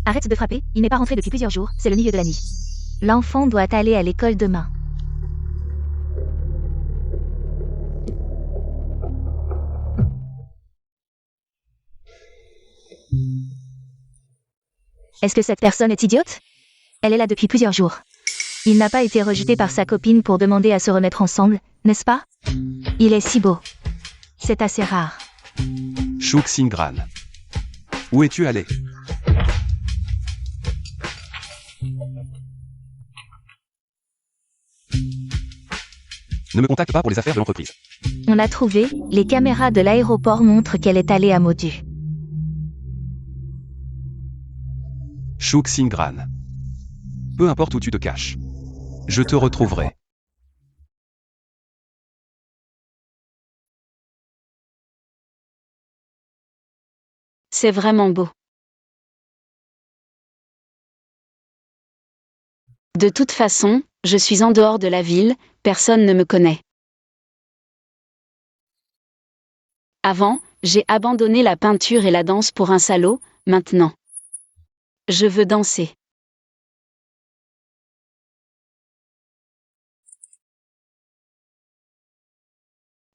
Arrête de frapper, il n'est pas rentré depuis plusieurs jours, c'est le milieu de la nuit. L'enfant doit aller à l'école demain. Est-ce que cette personne est idiote? Elle est là depuis plusieurs jours. Il n'a pas été rejeté par sa copine pour demander à se remettre ensemble, n'est-ce pas? Il est si beau. C'est assez rare. Shu Xingran. Où es-tu allé? Ne me contacte pas pour les affaires de l'entreprise. On a trouvé, les caméras de l'aéroport montrent qu'elle est allée à Modu. Shu Xingran. Peu importe où tu te caches. Je te retrouverai. C'est vraiment beau. De toute façon, je suis en dehors de la ville, personne ne me connaît. Avant, j'ai abandonné la peinture et la danse pour un salaud, maintenant. Je veux danser.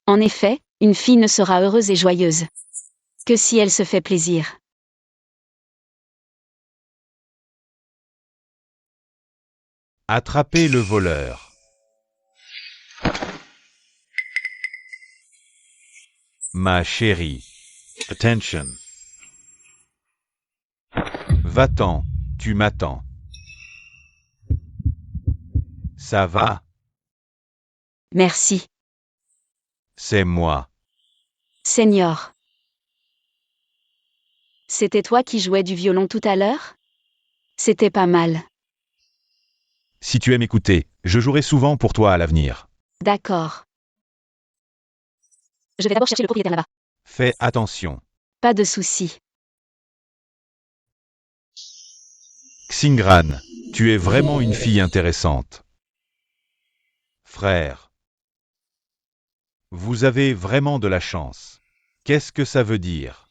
En effet, une fille ne sera heureuse et joyeuse que si elle se fait plaisir. Attrapez le voleur. Ma chérie. Attention. Va-t'en, tu m'attends. Ça va, Merci, c'est moi. Seigneur. C'était toi qui jouais du violon tout à l'heure? C'était pas mal. Si tu aimes écouter, je jouerai souvent pour toi à l'avenir. D'accord. Je vais d'abord chercher le propriétaire là-bas. Fais attention. Pas de souci. Xingran, tu es vraiment une fille intéressante. Frère. Vous avez vraiment de la chance. Qu'est-ce que ça veut dire?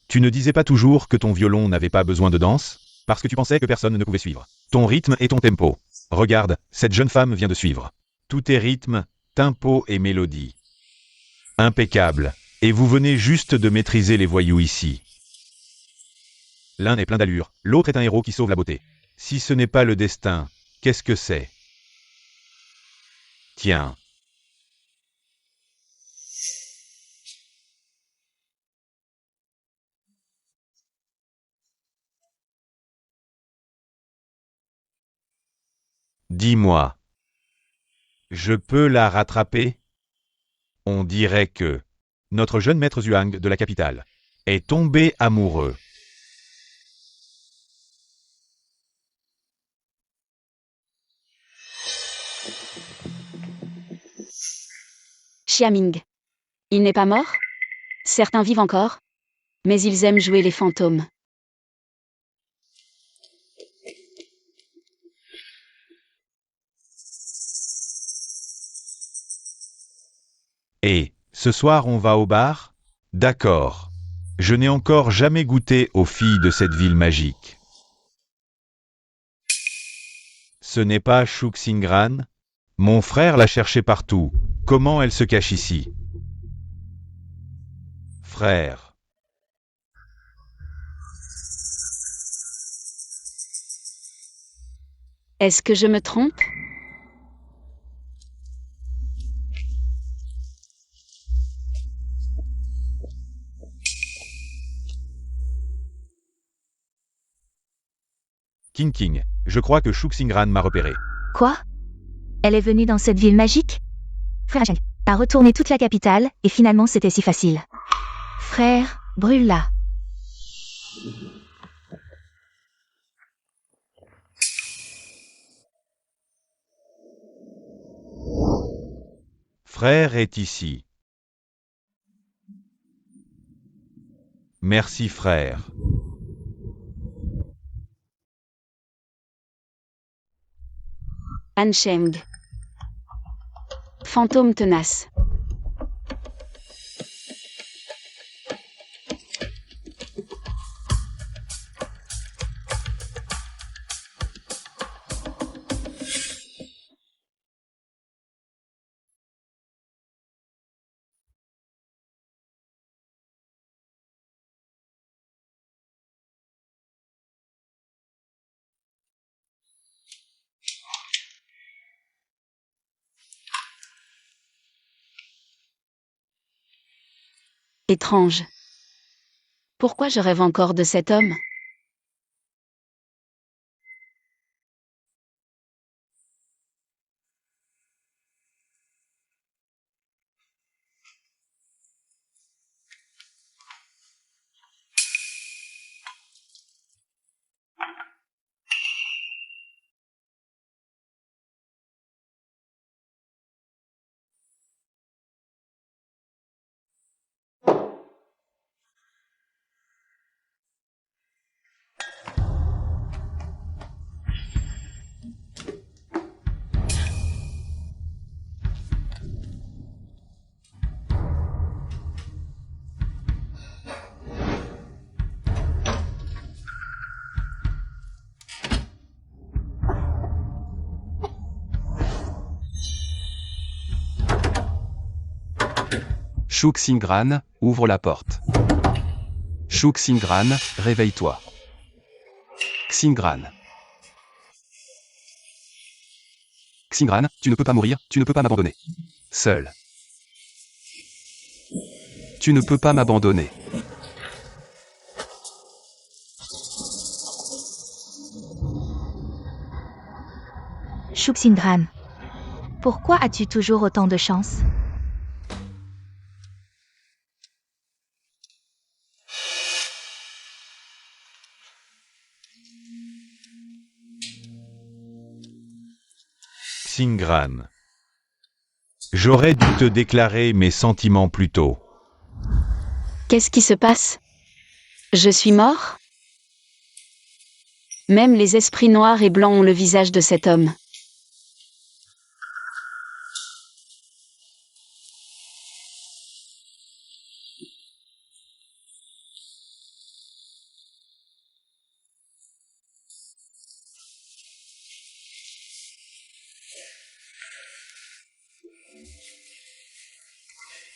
Tu ne disais pas toujours que ton violon n'avait pas besoin de danse? Parce que tu pensais que personne ne pouvait suivre ton rythme et ton tempo. Regarde, cette jeune femme vient de suivre. Tout est rythme, tempo et mélodie. Impeccable. Et vous venez juste de maîtriser les voyous ici. L'un est plein d'allure, l'autre est un héros qui sauve la beauté. Si ce n'est pas le destin, qu'est-ce que c'est? Tiens. Dis-moi. Je peux la rattraper? On dirait que notre jeune maître Zhuang de la capitale est tombé amoureux. Xiaming. Il n'est pas mort? Certains vivent encore, mais ils aiment jouer les fantômes. Et ce soir on va au bar? D'accord. Je n'ai encore jamais goûté aux filles de cette ville magique. Ce n'est pas Shuxingran? Mon frère l'a cherchée partout. Comment elle se cache ici? Frère. Est-ce que je me trompe? King, je crois que Shuxingran m'a repéré. Quoi? Elle est venue dans cette ville magique? Frère Zhang a retourné toute la capitale, et finalement c'était si facile. Frère, brûle-la. Frère est ici. Merci frère. Ansheng. Fantôme tenace. Étrange. Pourquoi je rêve encore de cet homme? Shuxingran, ouvre la porte. Shuxingran, réveille-toi. Xingran. Xingran, tu ne peux pas mourir, tu ne peux pas m'abandonner. Seul. Tu ne peux pas m'abandonner. Shuxingran. Pourquoi as-tu toujours autant de chance? Xingran. J'aurais dû te déclarer mes sentiments plus tôt. Qu'est-ce qui se passe? Je suis mort? Même les esprits noirs et blancs ont le visage de cet homme.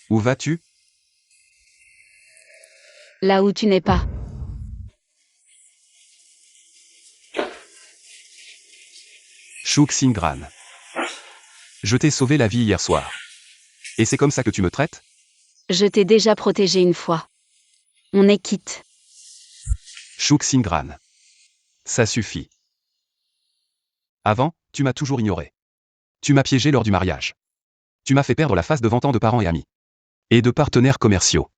Où vas-tu? Là où tu n'es pas. Shuxingran. Je t'ai sauvé la vie hier soir. Et c'est comme ça que tu me traites? Je t'ai déjà protégé une fois. On est quitte. Shuk Singran. Ça suffit. Avant, tu m'as toujours ignoré. Tu m'as piégé lors du mariage. Tu m'as fait perdre la face devant tant de parents et amis. Et de partenaires commerciaux.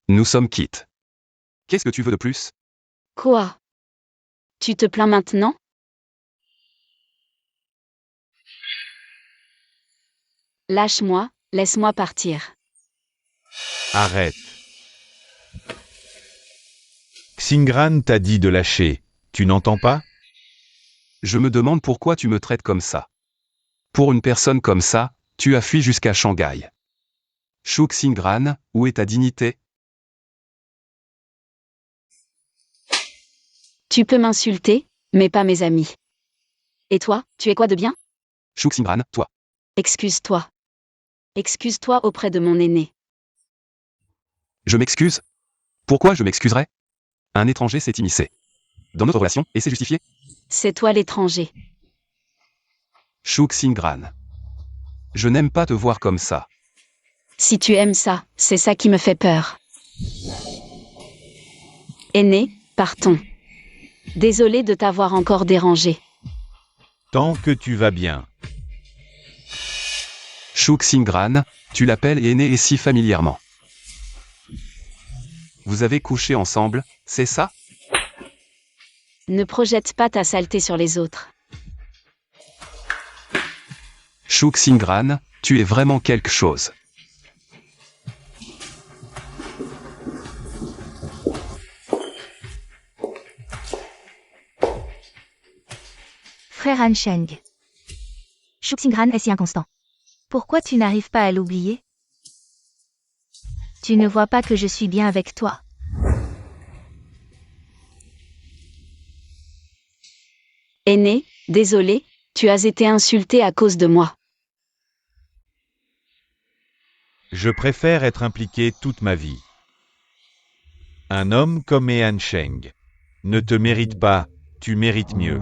Nous sommes quittes. Qu'est-ce que tu veux de plus? Quoi? Tu te plains maintenant? Lâche-moi, laisse-moi partir. Arrête. Xingran t'a dit de lâcher. Tu n'entends pas? Je me demande pourquoi tu me traites comme ça. Pour une personne comme ça, tu as fui jusqu'à Shanghai. Shuk Singran, où est ta dignité? Tu peux m'insulter, mais pas mes amis. Et toi, tu es quoi de bien? Shuk Singran, toi. Excuse-toi. Excuse-toi auprès de mon aîné. Je m'excuse? Pourquoi je m'excuserais? Un étranger s'est immiscé dans notre relation, et c'est justifié? C'est toi l'étranger. Shuk Singran. Je n'aime pas te voir comme ça. Si tu aimes ça, c'est ça qui me fait peur. Aîné, partons. Désolé de t'avoir encore dérangé. Tant que tu vas bien. Shuk Singran, tu l'appelles aîné et si familièrement. Vous avez couché ensemble, c'est ça? Ne projette pas ta saleté sur les autres. Shuk Singran, tu es vraiment quelque chose. Frère Ansheng. Shuk Singran est si inconstant. Pourquoi tu n'arrives pas à l'oublier? Tu ne vois pas que je suis bien avec toi. Aîné, désolé, tu as été insulté à cause de moi. Je préfère être impliqué toute ma vie. Un homme comme Ean Sheng ne te mérite pas, tu mérites mieux.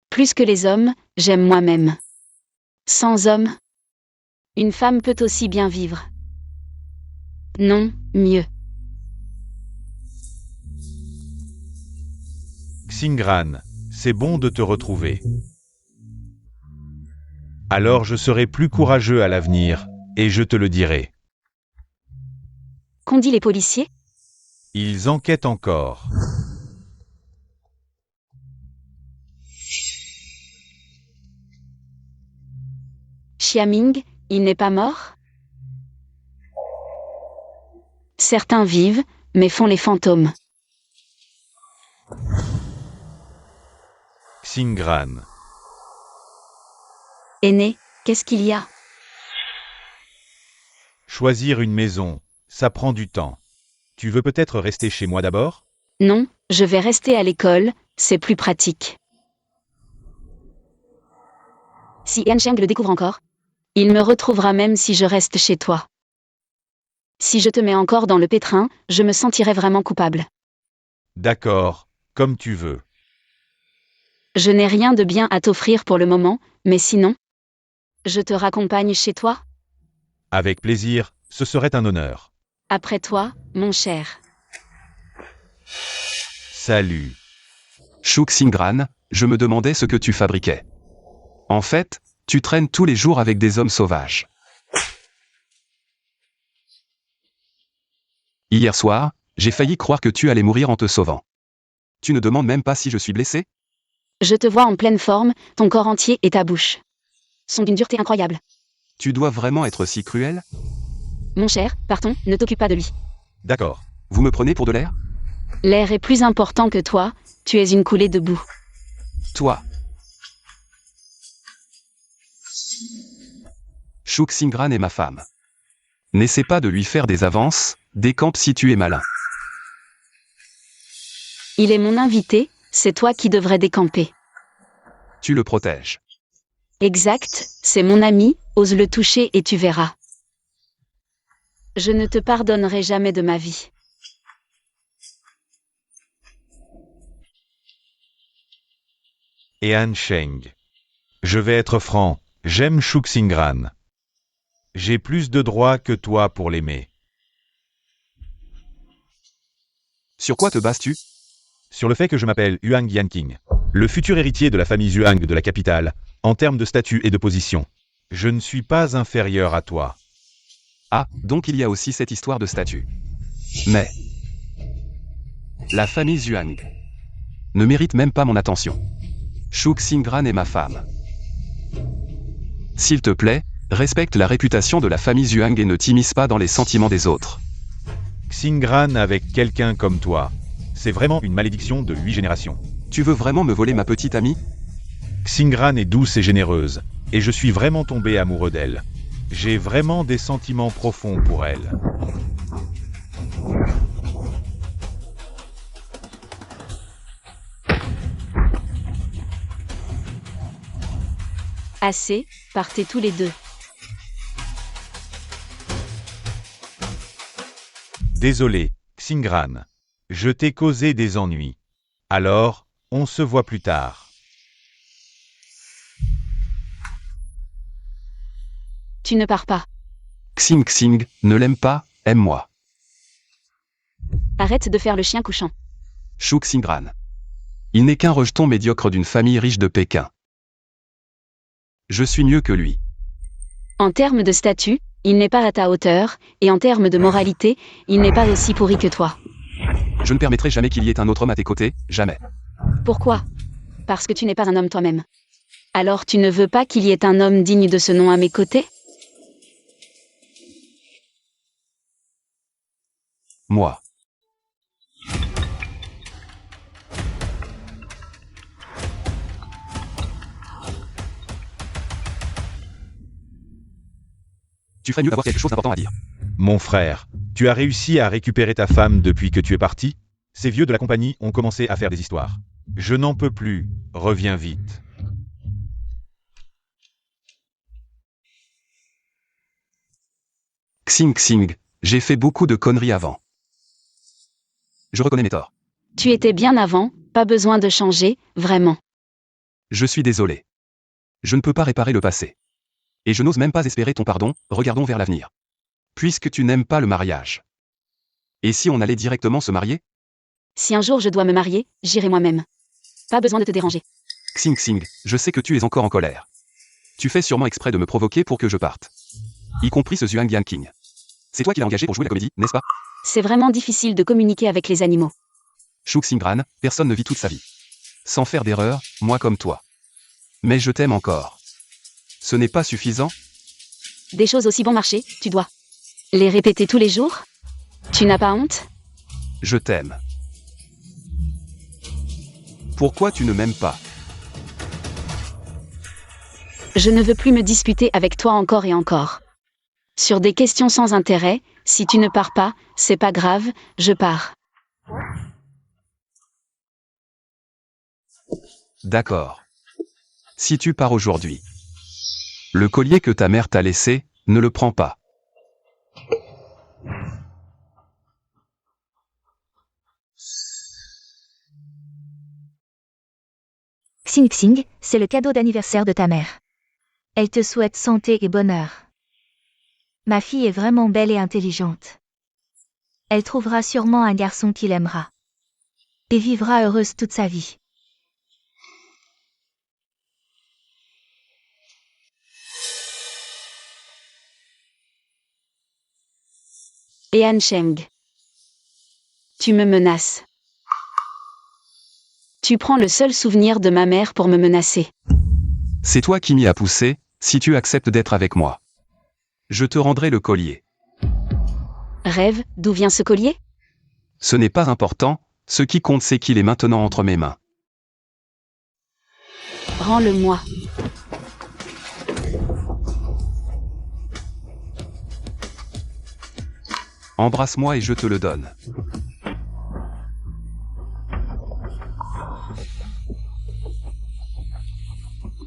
Plus que les hommes, j'aime moi-même. Sans homme, une femme peut aussi bien vivre. Non, mieux. Xingran, c'est bon de te retrouver. Alors je serai plus courageux à l'avenir, et je te le dirai. Qu'ont dit les policiers? Ils enquêtent encore. Xiaming, il n'est pas mort? Certains vivent, mais font les fantômes. Xingran, Aîné, qu'est-ce qu'il y a? choisir une maison, ça prend du temps. Tu veux peut-être rester chez moi d'abord? Non, je vais rester à l'école, c'est plus pratique. Si Yansheng le découvre encore, il me retrouvera même si je reste chez toi. Si je te mets encore dans le pétrin, je me sentirai vraiment coupable. D'accord, comme tu veux. Je n'ai rien de bien à t'offrir pour le moment, mais sinon, je te raccompagne chez toi? Avec plaisir, ce serait un honneur. Après toi, mon cher. Salut. Shuk Singran, je me demandais ce que tu fabriquais. En fait, tu traînes tous les jours avec des hommes sauvages. Hier soir, j'ai failli croire que tu allais mourir en te sauvant. Tu ne demandes même pas si je suis blessé? Je te vois en pleine forme, ton corps entier et ta bouche sont d'une dureté incroyable. Tu dois vraiment être si cruel? Mon cher, partons, ne t'occupe pas de lui. D'accord. Vous me prenez pour de l'air? L'air est plus important que toi, tu es une coulée de boue. Toi. Shuk Singran est ma femme. N'essaie pas de lui faire des avances, décampe si tu es malin. Il est mon invité, c'est toi qui devrais décamper. Tu le protèges. Exact, c'est mon ami, ose le toucher et tu verras. Je ne te pardonnerai jamais de ma vie. et Han Sheng. Je vais être franc, j'aime Shuk Xingran. J'ai plus de droits que toi pour l'aimer. Sur quoi te bases-tu? Sur le fait que je m'appelle Huang Yanqing, le futur héritier de la famille Zhuang de la capitale, en termes de statut et de position. Je ne suis pas inférieur à toi. Ah, donc il y a aussi cette histoire de statut. Mais la famille Zhuang ne mérite même pas mon attention. Shuk Xingran est ma femme. S'il te plaît, respecte la réputation de la famille Zhuang et ne t'immisce pas dans les sentiments des autres. Xingran avec quelqu'un comme toi, c'est vraiment une malédiction de 8 générations. Tu veux vraiment me voler ma petite amie? Xingran est douce et généreuse, et je suis vraiment tombé amoureux d'elle. J'ai vraiment des sentiments profonds pour elle. Assez, partez tous les deux. Désolé, Xingran. Je t'ai causé des ennuis. Alors, on se voit plus tard. Tu ne pars pas. Xing Xing, ne l'aime pas, aime-moi. Arrête de faire le chien couchant. Shuk Xingran. Il n'est qu'un rejeton médiocre d'une famille riche de Pékin. Je suis mieux que lui. En termes de statut, il n'est pas à ta hauteur, et en termes de moralité, il n'est pas aussi pourri que toi. Je ne permettrai jamais qu'il y ait un autre homme à tes côtés, jamais. Pourquoi? Parce que tu n'es pas un homme toi-même. Alors tu ne veux pas qu'il y ait un homme digne de ce nom à mes côtés? Moi. Tu ferais mieux d'avoir quelque chose d'important à dire. Mon frère, tu as réussi à récupérer ta femme depuis que tu es parti? Ces vieux de la compagnie ont commencé à faire des histoires. Je n'en peux plus, reviens vite. Xing Xing, j'ai fait beaucoup de conneries avant. Je reconnais mes torts. Tu étais bien avant, pas besoin de changer, vraiment. Je suis désolé. Je ne peux pas réparer le passé. Et je n'ose même pas espérer ton pardon, regardons vers l'avenir. Puisque tu n'aimes pas le mariage. Et si on allait directement se marier? Si un jour je dois me marier, j'irai moi-même. Pas besoin de te déranger. Xing Xing, je sais que tu es encore en colère. Tu fais sûrement exprès de me provoquer pour que je parte. Y compris ce Zhuang Yanqing. C'est toi qui l'as engagé pour jouer la comédie, n'est-ce pas? C'est vraiment difficile de communiquer avec les animaux. Shuk Xingran, personne ne vit toute sa vie sans faire d'erreur, moi comme toi. Mais je t'aime encore. Ce n'est pas suffisant? Des choses aussi bon marché, tu dois les répéter tous les jours? Tu n'as pas honte? Je t'aime. Pourquoi tu ne m'aimes pas? Je ne veux plus me disputer avec toi encore et encore. Sur des questions sans intérêt, si tu ne pars pas, c'est pas grave, je pars. D'accord. Si tu pars aujourd'hui, le collier que ta mère t'a laissé, ne le prends pas. Xing Xing, c'est le cadeau d'anniversaire de ta mère. Elle te souhaite santé et bonheur. Ma fille est vraiment belle et intelligente. Elle trouvera sûrement un garçon qui l'aimera. Et vivra heureuse toute sa vie. Et Han Sheng. Tu me menaces. Tu prends le seul souvenir de ma mère pour me menacer. C'est toi qui m'y as poussé, si tu acceptes d'être avec moi. Je te rendrai le collier. Rêve, d'où vient ce collier? Ce n'est pas important, ce qui compte c'est qu'il est maintenant entre mes mains. Rends-le-moi. Embrasse-moi et je te le donne.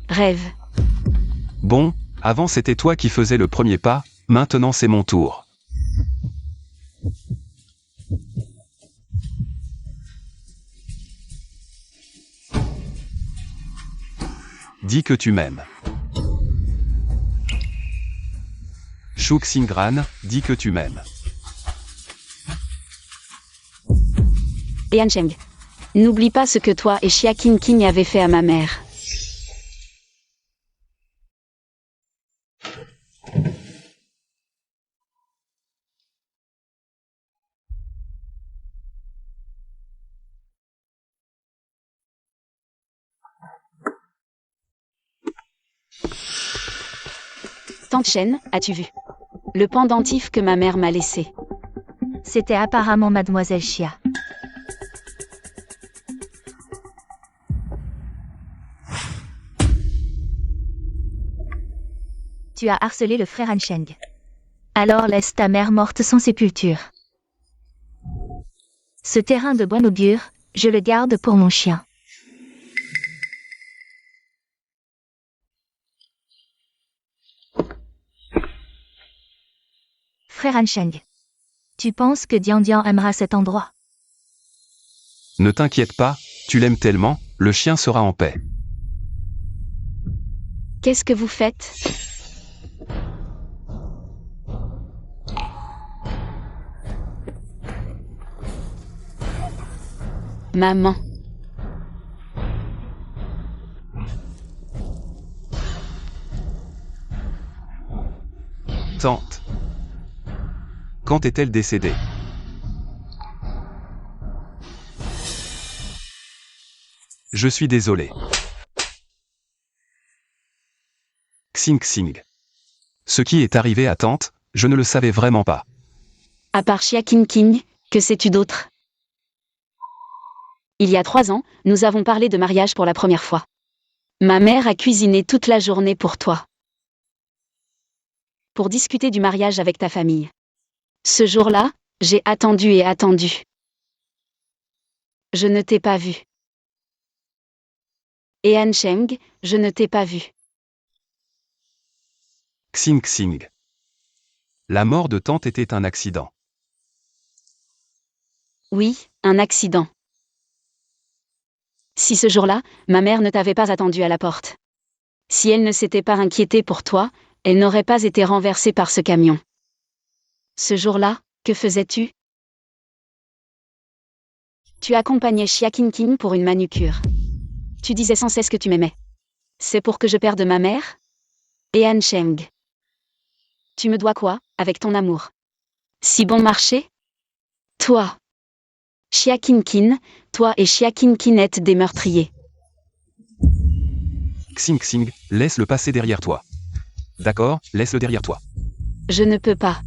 Rêve. Bon, avant c'était toi qui faisais le premier pas, maintenant c'est mon tour. dis que tu m'aimes. Shu Xingran, dis que tu m'aimes. Et Ansheng. N'oublie pas ce que toi et Xia Qingqing avez fait à ma mère. Tante Shen, as-tu vu le pendentif que ma mère m'a laissé? C'était apparemment Mademoiselle Xia. Tu as harcelé le frère Ansheng. Alors laisse ta mère morte sans sépulture. Ce terrain de bonne augure, je le garde pour mon chien. Frère Ansheng. Tu penses que Dian Dian aimera cet endroit? Ne t'inquiète pas, tu l'aimes tellement, le chien sera en paix. Qu'est-ce que vous faites? Maman. Tante. Quand est-elle décédée? Je suis désolé. Xing Xing. Ce qui est arrivé à tante, je ne le savais vraiment pas. À part Xia Qingqing, que sais-tu d'autre? Il y a 3 ans, nous avons parlé de mariage pour la première fois. Ma mère a cuisiné toute la journée pour toi. Pour discuter du mariage avec ta famille. Ce jour-là, j'ai attendu et attendu. Je ne t'ai pas vu. Et Ansheng, je ne t'ai pas vu. Xing Xing. La mort de tante était un accident. Oui, un accident. Si ce jour-là, ma mère ne t'avait pas attendu à la porte. Si elle ne s'était pas inquiétée pour toi, elle n'aurait pas été renversée par ce camion. Ce jour-là, que faisais-tu? Tu accompagnais Xia Qingqing pour une manucure. Tu disais sans cesse que tu m'aimais. C'est pour que je perde ma mère? Et Ansheng. Tu me dois quoi, avec ton amour? Si bon marché? Toi. Xia Qingqing, toi et Xia Qingqing êtes des meurtriers. Xing Xing, laisse le passé derrière toi. D'accord, laisse-le derrière toi. Je ne peux pas.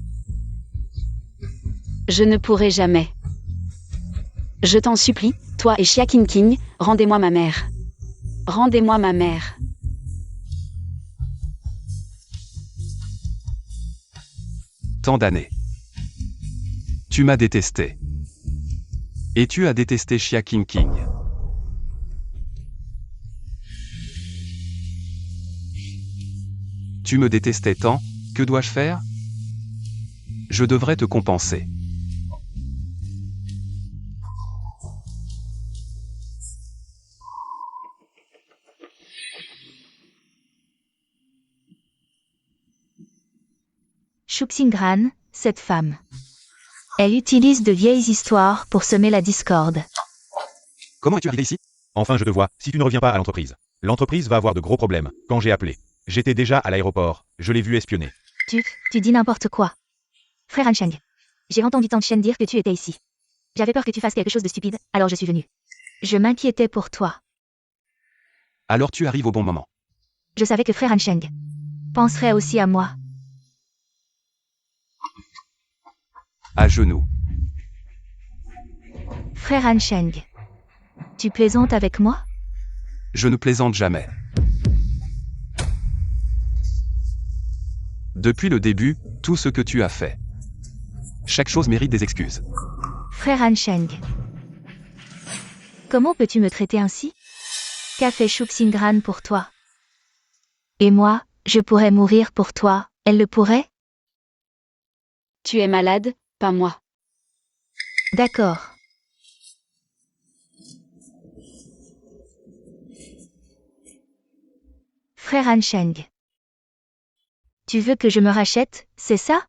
Je ne pourrai jamais. Je t'en supplie, toi et Xia Qingqing, rendez-moi ma mère. Rendez-moi ma mère. Tant d'années. Tu m'as détesté. Et tu as détesté Xia Qingqing. Tu me détestais tant, que dois-je faire? Je devrais te compenser. Shu Xingran, cette femme. Elle utilise de vieilles histoires pour semer la discorde. Comment es-tu arrivé ici? Enfin, je te vois, si tu ne reviens pas à l'entreprise. L'entreprise va avoir de gros problèmes. Quand j'ai appelé, j'étais déjà à l'aéroport, je l'ai vu espionner. Tu dis n'importe quoi. Frère Ansheng. J'ai entendu Tante Shen dire que tu étais ici. J'avais peur que tu fasses quelque chose de stupide, alors je suis venue. Je m'inquiétais pour toi. Alors tu arrives au bon moment. Je savais que frère Ansheng penserait aussi à moi. À genoux. Frère Ansheng. Tu plaisantes avec moi? Je ne plaisante jamais. Depuis le début, tout ce que tu as fait. Chaque chose mérite des excuses. Frère Ansheng. Comment peux-tu me traiter ainsi? Qu'a fait Shu Xingran pour toi? Et moi, je pourrais mourir pour toi, elle le pourrait? Tu es malade, pas moi. D'accord. Frère Ansheng. Tu veux que je me rachète, c'est ça?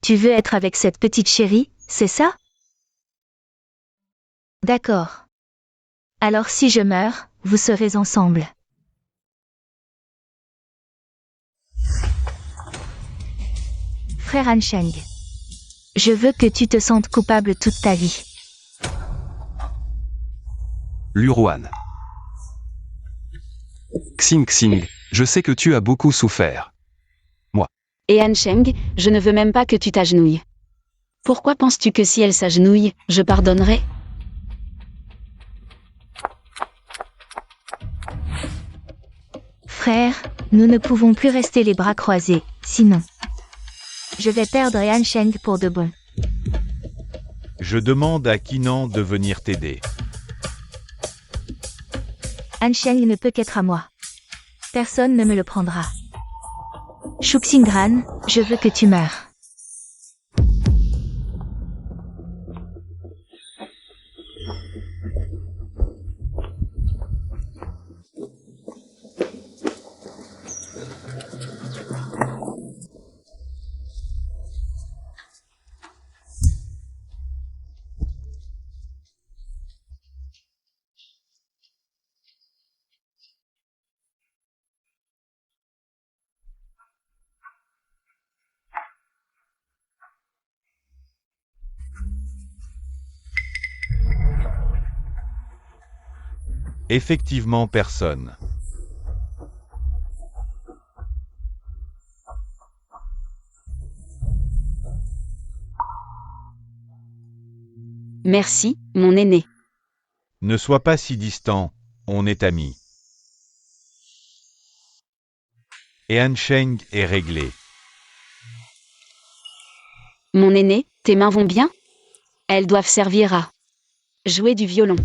Tu veux être avec cette petite chérie, c'est ça? D'accord. Alors si je meurs, vous serez ensemble. Frère Ansheng. Je veux que tu te sentes coupable toute ta vie. Luroan. Xing Xing, je sais que tu as beaucoup souffert. Et Ansheng, je ne veux même pas que tu t'agenouilles. Pourquoi penses-tu que si elle s'agenouille, je pardonnerai? Frère, nous ne pouvons plus rester les bras croisés, sinon. Je vais perdre Ansheng pour de bon. Je demande à Kinan de venir t'aider. Ansheng ne peut qu'être à moi. Personne ne me le prendra. Shuxingran, je veux que tu meurs. Effectivement personne. Merci, mon aîné. Ne sois pas si distant, on est amis. Et Ansheng est réglé. Mon aîné, tes mains vont bien? Elles doivent servir à jouer du violon.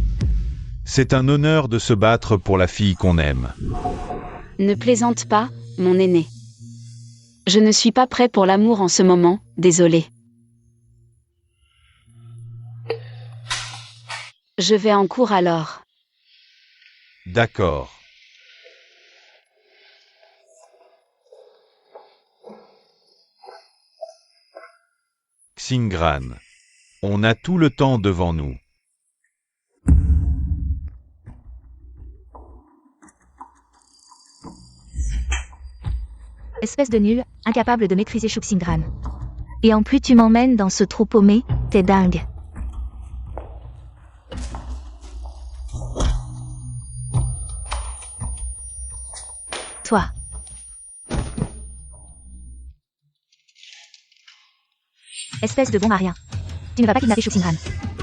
C'est un honneur de se battre pour la fille qu'on aime. Ne plaisante pas, mon aîné. Je ne suis pas prêt pour l'amour en ce moment, désolé. Je vais en cours alors. D'accord. Xingran. On a tout le temps devant nous. Espèce de nul, incapable de maîtriser Shuxingran. Et en plus tu m'emmènes dans ce trou paumé, t'es dingue. Toi. Espèce de bon à rien. Tu ne vas pas kidnapper Shuxingran.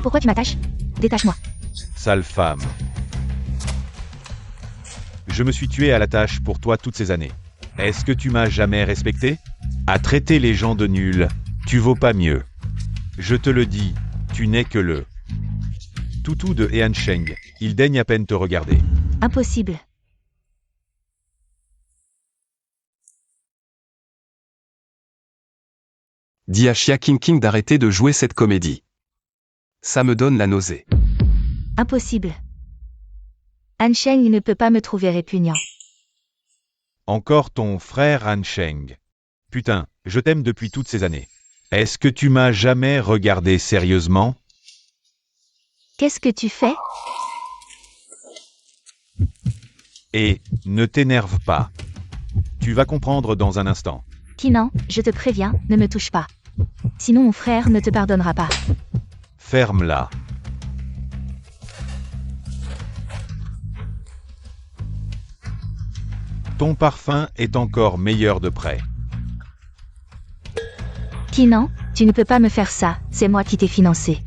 Pourquoi tu m'attaches? Détache-moi. Sale femme. Je me suis tué à la tâche pour toi toutes ces années. Est-ce que tu m'as jamais respecté? À traiter les gens de nuls, tu vaux pas mieux. Je te le dis, tu n'es que le toutou de Ansheng. Il daigne à peine te regarder. Impossible. Dis à Xia King d'arrêter de jouer cette comédie. Ça me donne la nausée. Impossible. Ansheng ne peut pas me trouver répugnant. Encore ton frère Ansheng. Putain, je t'aime depuis toutes ces années. Est-ce que tu m'as jamais regardé sérieusement? Qu'est-ce que tu fais? Et, ne t'énerve pas. Tu vas comprendre dans un instant. Kinan, je te préviens, ne me touche pas. Sinon mon frère ne te pardonnera pas. Ferme-la. Ton parfum est encore meilleur de près. Kinan, tu ne peux pas me faire ça, c'est moi qui t'ai financé.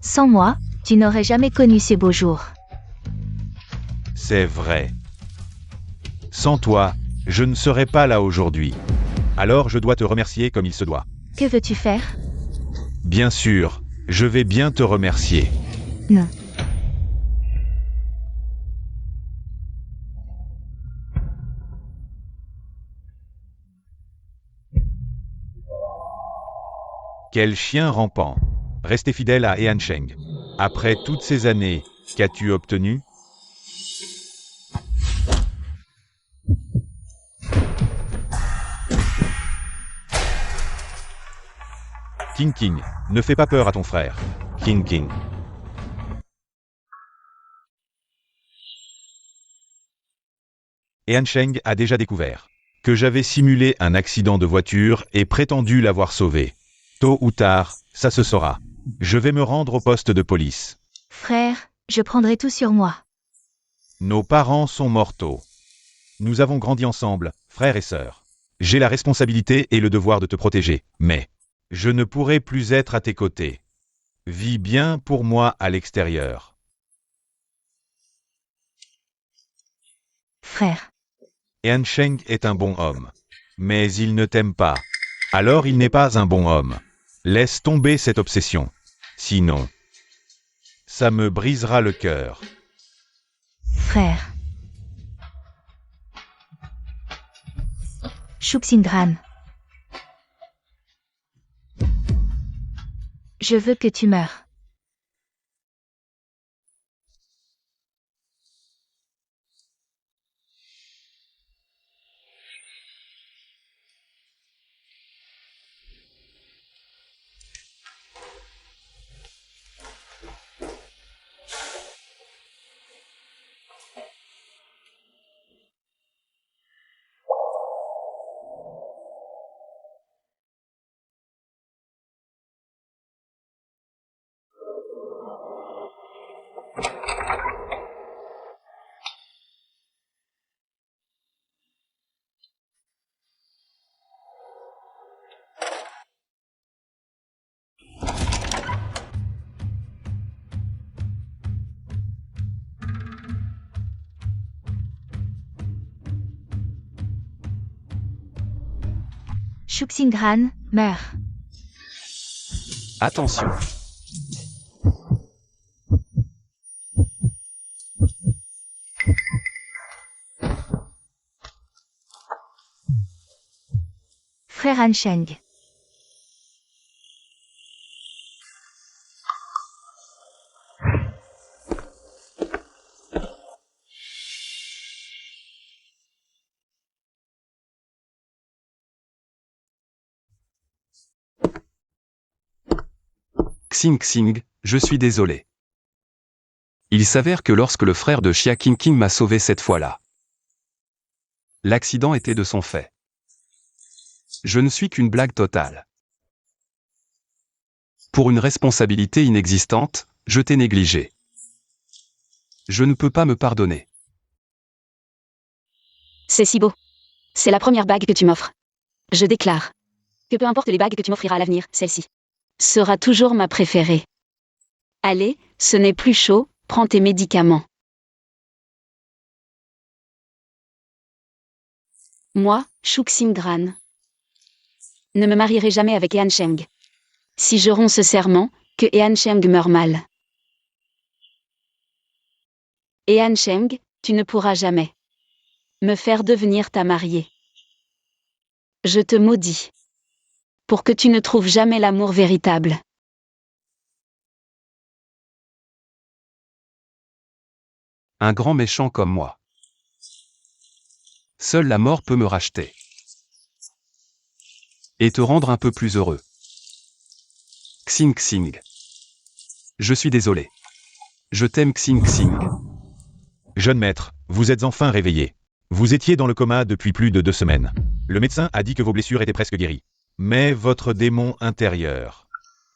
Sans moi, tu n'aurais jamais connu ces beaux jours. C'est vrai. Sans toi, je ne serais pas là aujourd'hui. Alors je dois te remercier comme il se doit. Que veux-tu faire? Bien sûr, je vais bien te remercier. Non. Quel chien rampant. Restez fidèle à Ansheng. Après toutes ces années, qu'as-tu obtenu? King King, ne fais pas peur à ton frère. King King. Et Han Sheng a déjà découvert que j'avais simulé un accident de voiture et prétendu l'avoir sauvé. Tôt ou tard, ça se saura. Je vais me rendre au poste de police. Frère, je prendrai tout sur moi. Nos parents sont mortaux. Nous avons grandi ensemble, frères et sœurs. J'ai la responsabilité et le devoir de te protéger, mais je ne pourrai plus être à tes côtés. Vis bien pour moi à l'extérieur. Frère. Et Han Sheng est un bon homme. Mais il ne t'aime pas. Alors il n'est pas un bon homme. Laisse tomber cette obsession. Sinon, ça me brisera le cœur. Frère. Shuxingran. Je veux que tu meures. Shuxingran, meurt. Attention. Frère Han Sheng. Xing Xing, je suis désolé. Il s'avère que lorsque le frère de Xia King King m'a sauvé cette fois-là, l'accident était de son fait. Je ne suis qu'une blague totale. Pour une responsabilité inexistante, je t'ai négligé. Je ne peux pas me pardonner. C'est si beau. C'est la première bague que tu m'offres. Je déclare que peu importe les bagues que tu m'offriras à l'avenir, celle-ci sera toujours ma préférée. Allez, ce n'est plus chaud, prends tes médicaments. Moi, Shuxingran, ne me marierai jamais avec Han Sheng. Si je romps ce serment, que Han Sheng meure mal. Han Sheng, tu ne pourras jamais me faire devenir ta mariée. Je te maudis. Pour que tu ne trouves jamais l'amour véritable. Un grand méchant comme moi. Seule la mort peut me racheter. Et te rendre un peu plus heureux. Xing Xing. Je suis désolé. Je t'aime Xing Xing. Jeune maître, vous êtes enfin réveillé. Vous étiez dans le coma depuis plus de 2 semaines. Le médecin a dit que vos blessures étaient presque guéries. Mais votre démon intérieur...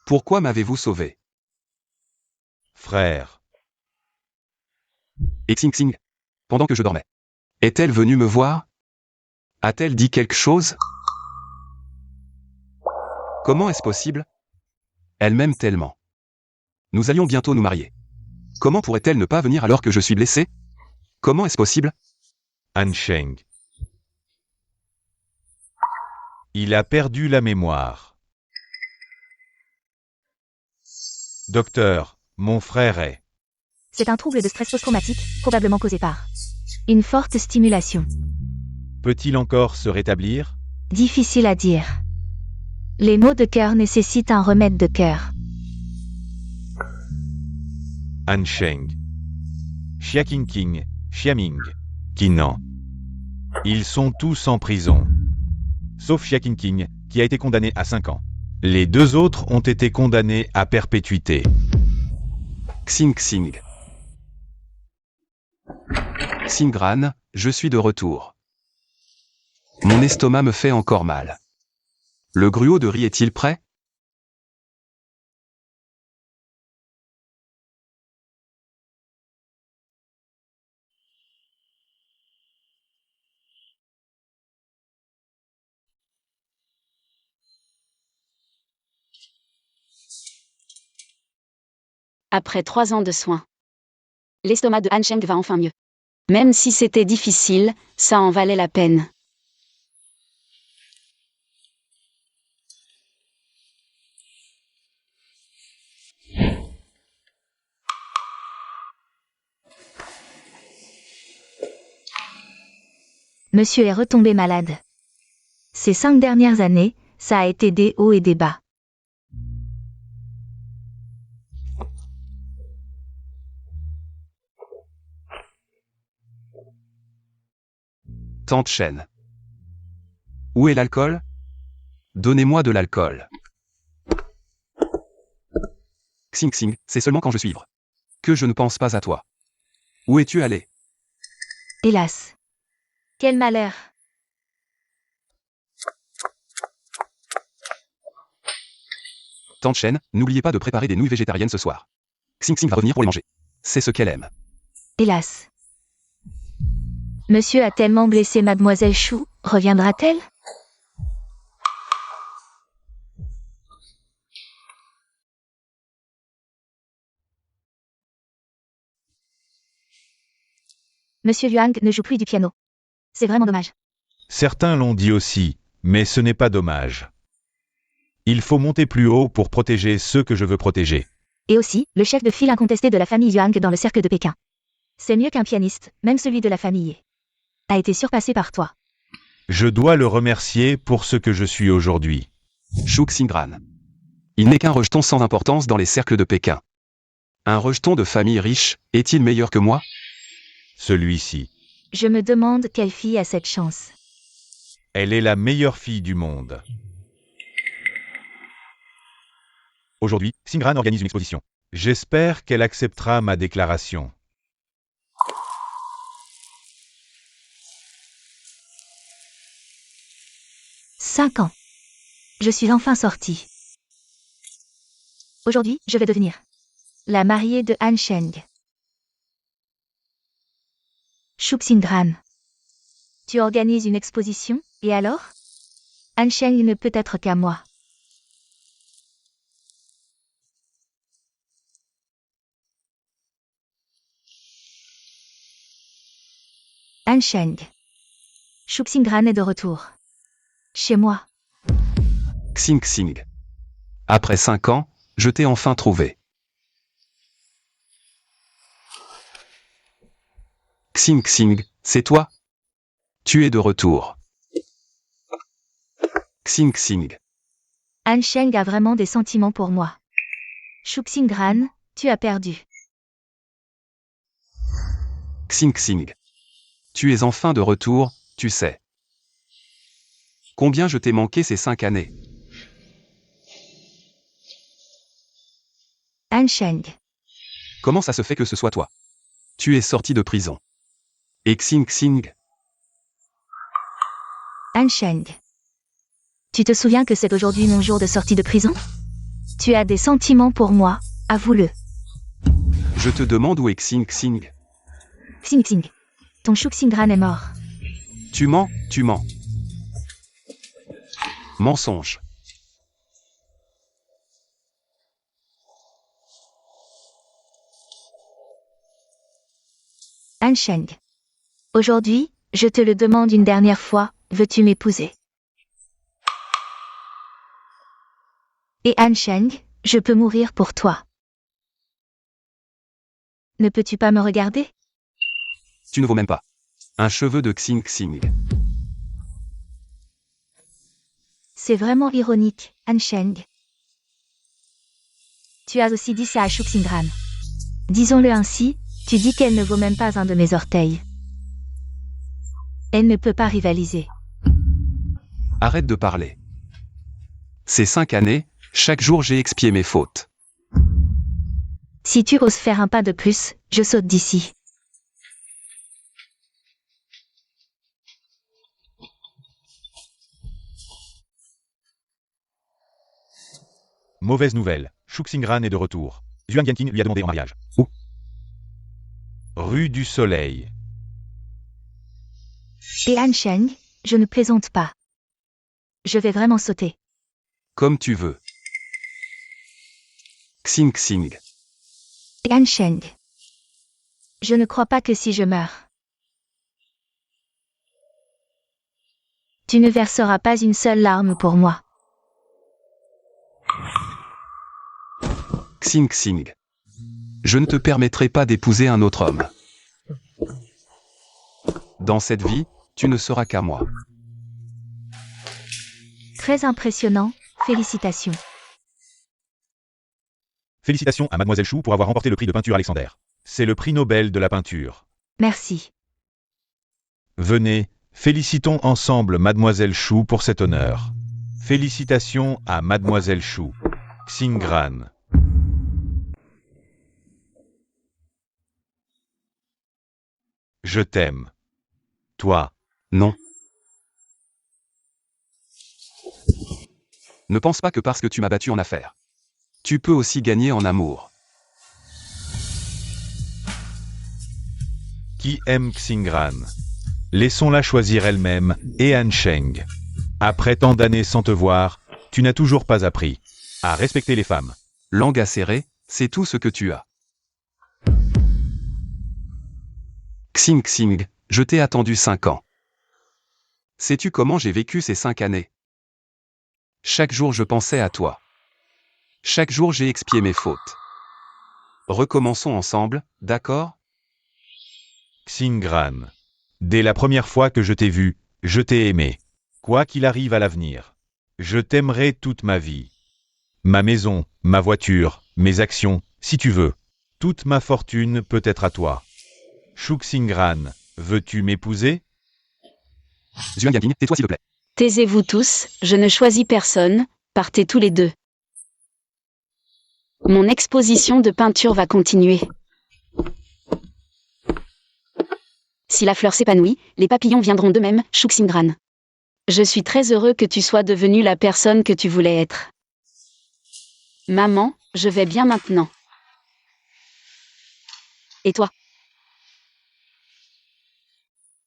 Pourquoi m'avez-vous sauvé? Frère. Et Xing Xing. Pendant que je dormais. Est-elle venue me voir? A-t-elle dit quelque chose? Comment est-ce possible? Elle m'aime tellement. Nous allions bientôt nous marier. Comment pourrait-elle ne pas venir alors que je suis blessé? Comment est-ce possible? Han Sheng. Il a perdu la mémoire. Docteur, mon frère est... C'est un trouble de stress post-traumatique, probablement causé par une forte stimulation. Peut-il encore se rétablir? Difficile à dire. Les maux de cœur nécessitent un remède de cœur. Han Sheng. Xia King King, Xiaming, Kinan. Ils sont tous en prison. Sauf Xia King King, qui a été condamné à 5 ans. Les deux autres ont été condamnés à perpétuité. Xing Xing. Xingran, je suis de retour. Mon estomac me fait encore mal. Le gruau de riz est-il prêt? Après 3 ans de soins. L'estomac de Han Sheng va enfin mieux. Même si c'était difficile, ça en valait la peine. Monsieur est retombé malade. Ces 5 dernières années, ça a été des hauts et des bas. Tante Chen. Où est l'alcool? Donnez-moi de l'alcool. Xing Xing, c'est seulement quand je suis ivre que je ne pense pas à toi. Où es-tu allé? Hélas. Quel malheur. Tante Chen, n'oubliez pas de préparer des nouilles végétariennes ce soir. Xing Xing va revenir pour les manger. C'est ce qu'elle aime. Hélas. Monsieur a tellement blessé Mademoiselle Chou, reviendra-t-elle? Monsieur Yuang ne joue plus du piano. C'est vraiment dommage. Certains l'ont dit aussi, mais ce n'est pas dommage. Il faut monter plus haut pour protéger ceux que je veux protéger. Et aussi, le chef de file incontesté de la famille Yuang dans le cercle de Pékin. C'est mieux qu'un pianiste, même celui de la famille a été surpassé par toi. Je dois le remercier pour ce que je suis aujourd'hui. Shu Xingran. Il n'est qu'un rejeton sans importance dans les cercles de Pékin. Un rejeton de famille riche, est-il meilleur que moi? Celui-ci. Je me demande quelle fille a cette chance. Elle est la meilleure fille du monde. Aujourd'hui, Xingran organise une exposition. J'espère qu'elle acceptera ma déclaration. « 5 ans. Je suis enfin sortie. Aujourd'hui, je vais devenir la mariée de Han Sheng. Shu Xingran. Tu organises une exposition, et alors? Han Sheng ne peut être qu'à moi. Han Sheng. Shu Xingran est de retour. Chez moi. Xing Xing. Après 5 ans, je t'ai enfin trouvé. Xing Xing, c'est toi? Tu es de retour. Xing Xing. Han Sheng a vraiment des sentiments pour moi. Shu Xingran, tu as perdu. Xing Xing. Tu es enfin de retour, tu sais. Combien je t'ai manqué ces 5 années? Han Sheng. Comment ça se fait que ce soit toi? Tu es sorti de prison. Et Xing Xing? Han Sheng. Tu te souviens que c'est aujourd'hui mon jour de sortie de prison? Tu as des sentiments pour moi, avoue-le. Je te demande où est Xing Xing? Xing Xing. Ton Shu Xingran est mort. Tu mens, tu mens. Mensonge. Han Sheng. Aujourd'hui, je te le demande une dernière fois, veux-tu m'épouser? Et Han Sheng, je peux mourir pour toi. Ne peux-tu pas me regarder? Tu ne vaux même pas un cheveu de Xing Xing. C'est vraiment ironique, Han Sheng. Tu as aussi dit ça à Shu Xingran. Disons-le ainsi, tu dis qu'elle ne vaut même pas un de mes orteils. Elle ne peut pas rivaliser. Arrête de parler. Ces 5 années, chaque jour j'ai expié mes fautes. Si tu oses faire un pas de plus, je saute d'ici. Mauvaise nouvelle, Shuk Xingran est de retour. Zhuang Yanqing lui a demandé en mariage. Où? Rue du Soleil. Et Han Sheng, je ne plaisante pas. Je vais vraiment sauter. Comme tu veux. Xing Xing. Et Han Sheng. Je ne crois pas que si je meurs, tu ne verseras pas une seule larme pour moi. Xing Xing. Je ne te permettrai pas d'épouser un autre homme. Dans cette vie, tu ne seras qu'à moi. Très impressionnant, félicitations. Félicitations à Mademoiselle Chou pour avoir remporté le prix de peinture Alexander. C'est le prix Nobel de la peinture. Merci. Venez, félicitons ensemble Mademoiselle Chou pour cet honneur. Félicitations à Mademoiselle Chou. Xingran. Je t'aime. Toi. Non. Ne pense pas que parce que tu m'as battu en affaires. Tu peux aussi gagner en amour. Qui aime Xingran? Laissons-la choisir elle-même, et Han Sheng. Après tant d'années sans te voir, tu n'as toujours pas appris à respecter les femmes. Langue acérée, c'est tout ce que tu as. Xing Xing, je t'ai attendu 5 ans. Sais-tu comment j'ai vécu ces 5 années? Chaque jour je pensais à toi. Chaque jour j'ai expié mes fautes. Recommençons ensemble, d'accord? Xingran. Dès la première fois que je t'ai vu, je t'ai aimé. Quoi qu'il arrive à l'avenir, je t'aimerai toute ma vie. Ma maison, ma voiture, mes actions, si tu veux. Toute ma fortune peut être à toi. Shuk Xingran, veux-tu m'épouser? Zhuang Yanqing, tais-toi s'il te plaît. Taisez-vous tous, je ne choisis personne, partez tous les deux. Mon exposition de peinture va continuer. Si la fleur s'épanouit, les papillons viendront d'eux-mêmes, Shuk Xingran. Je suis très heureux que tu sois devenue la personne que tu voulais être. Maman, je vais bien maintenant. Et toi?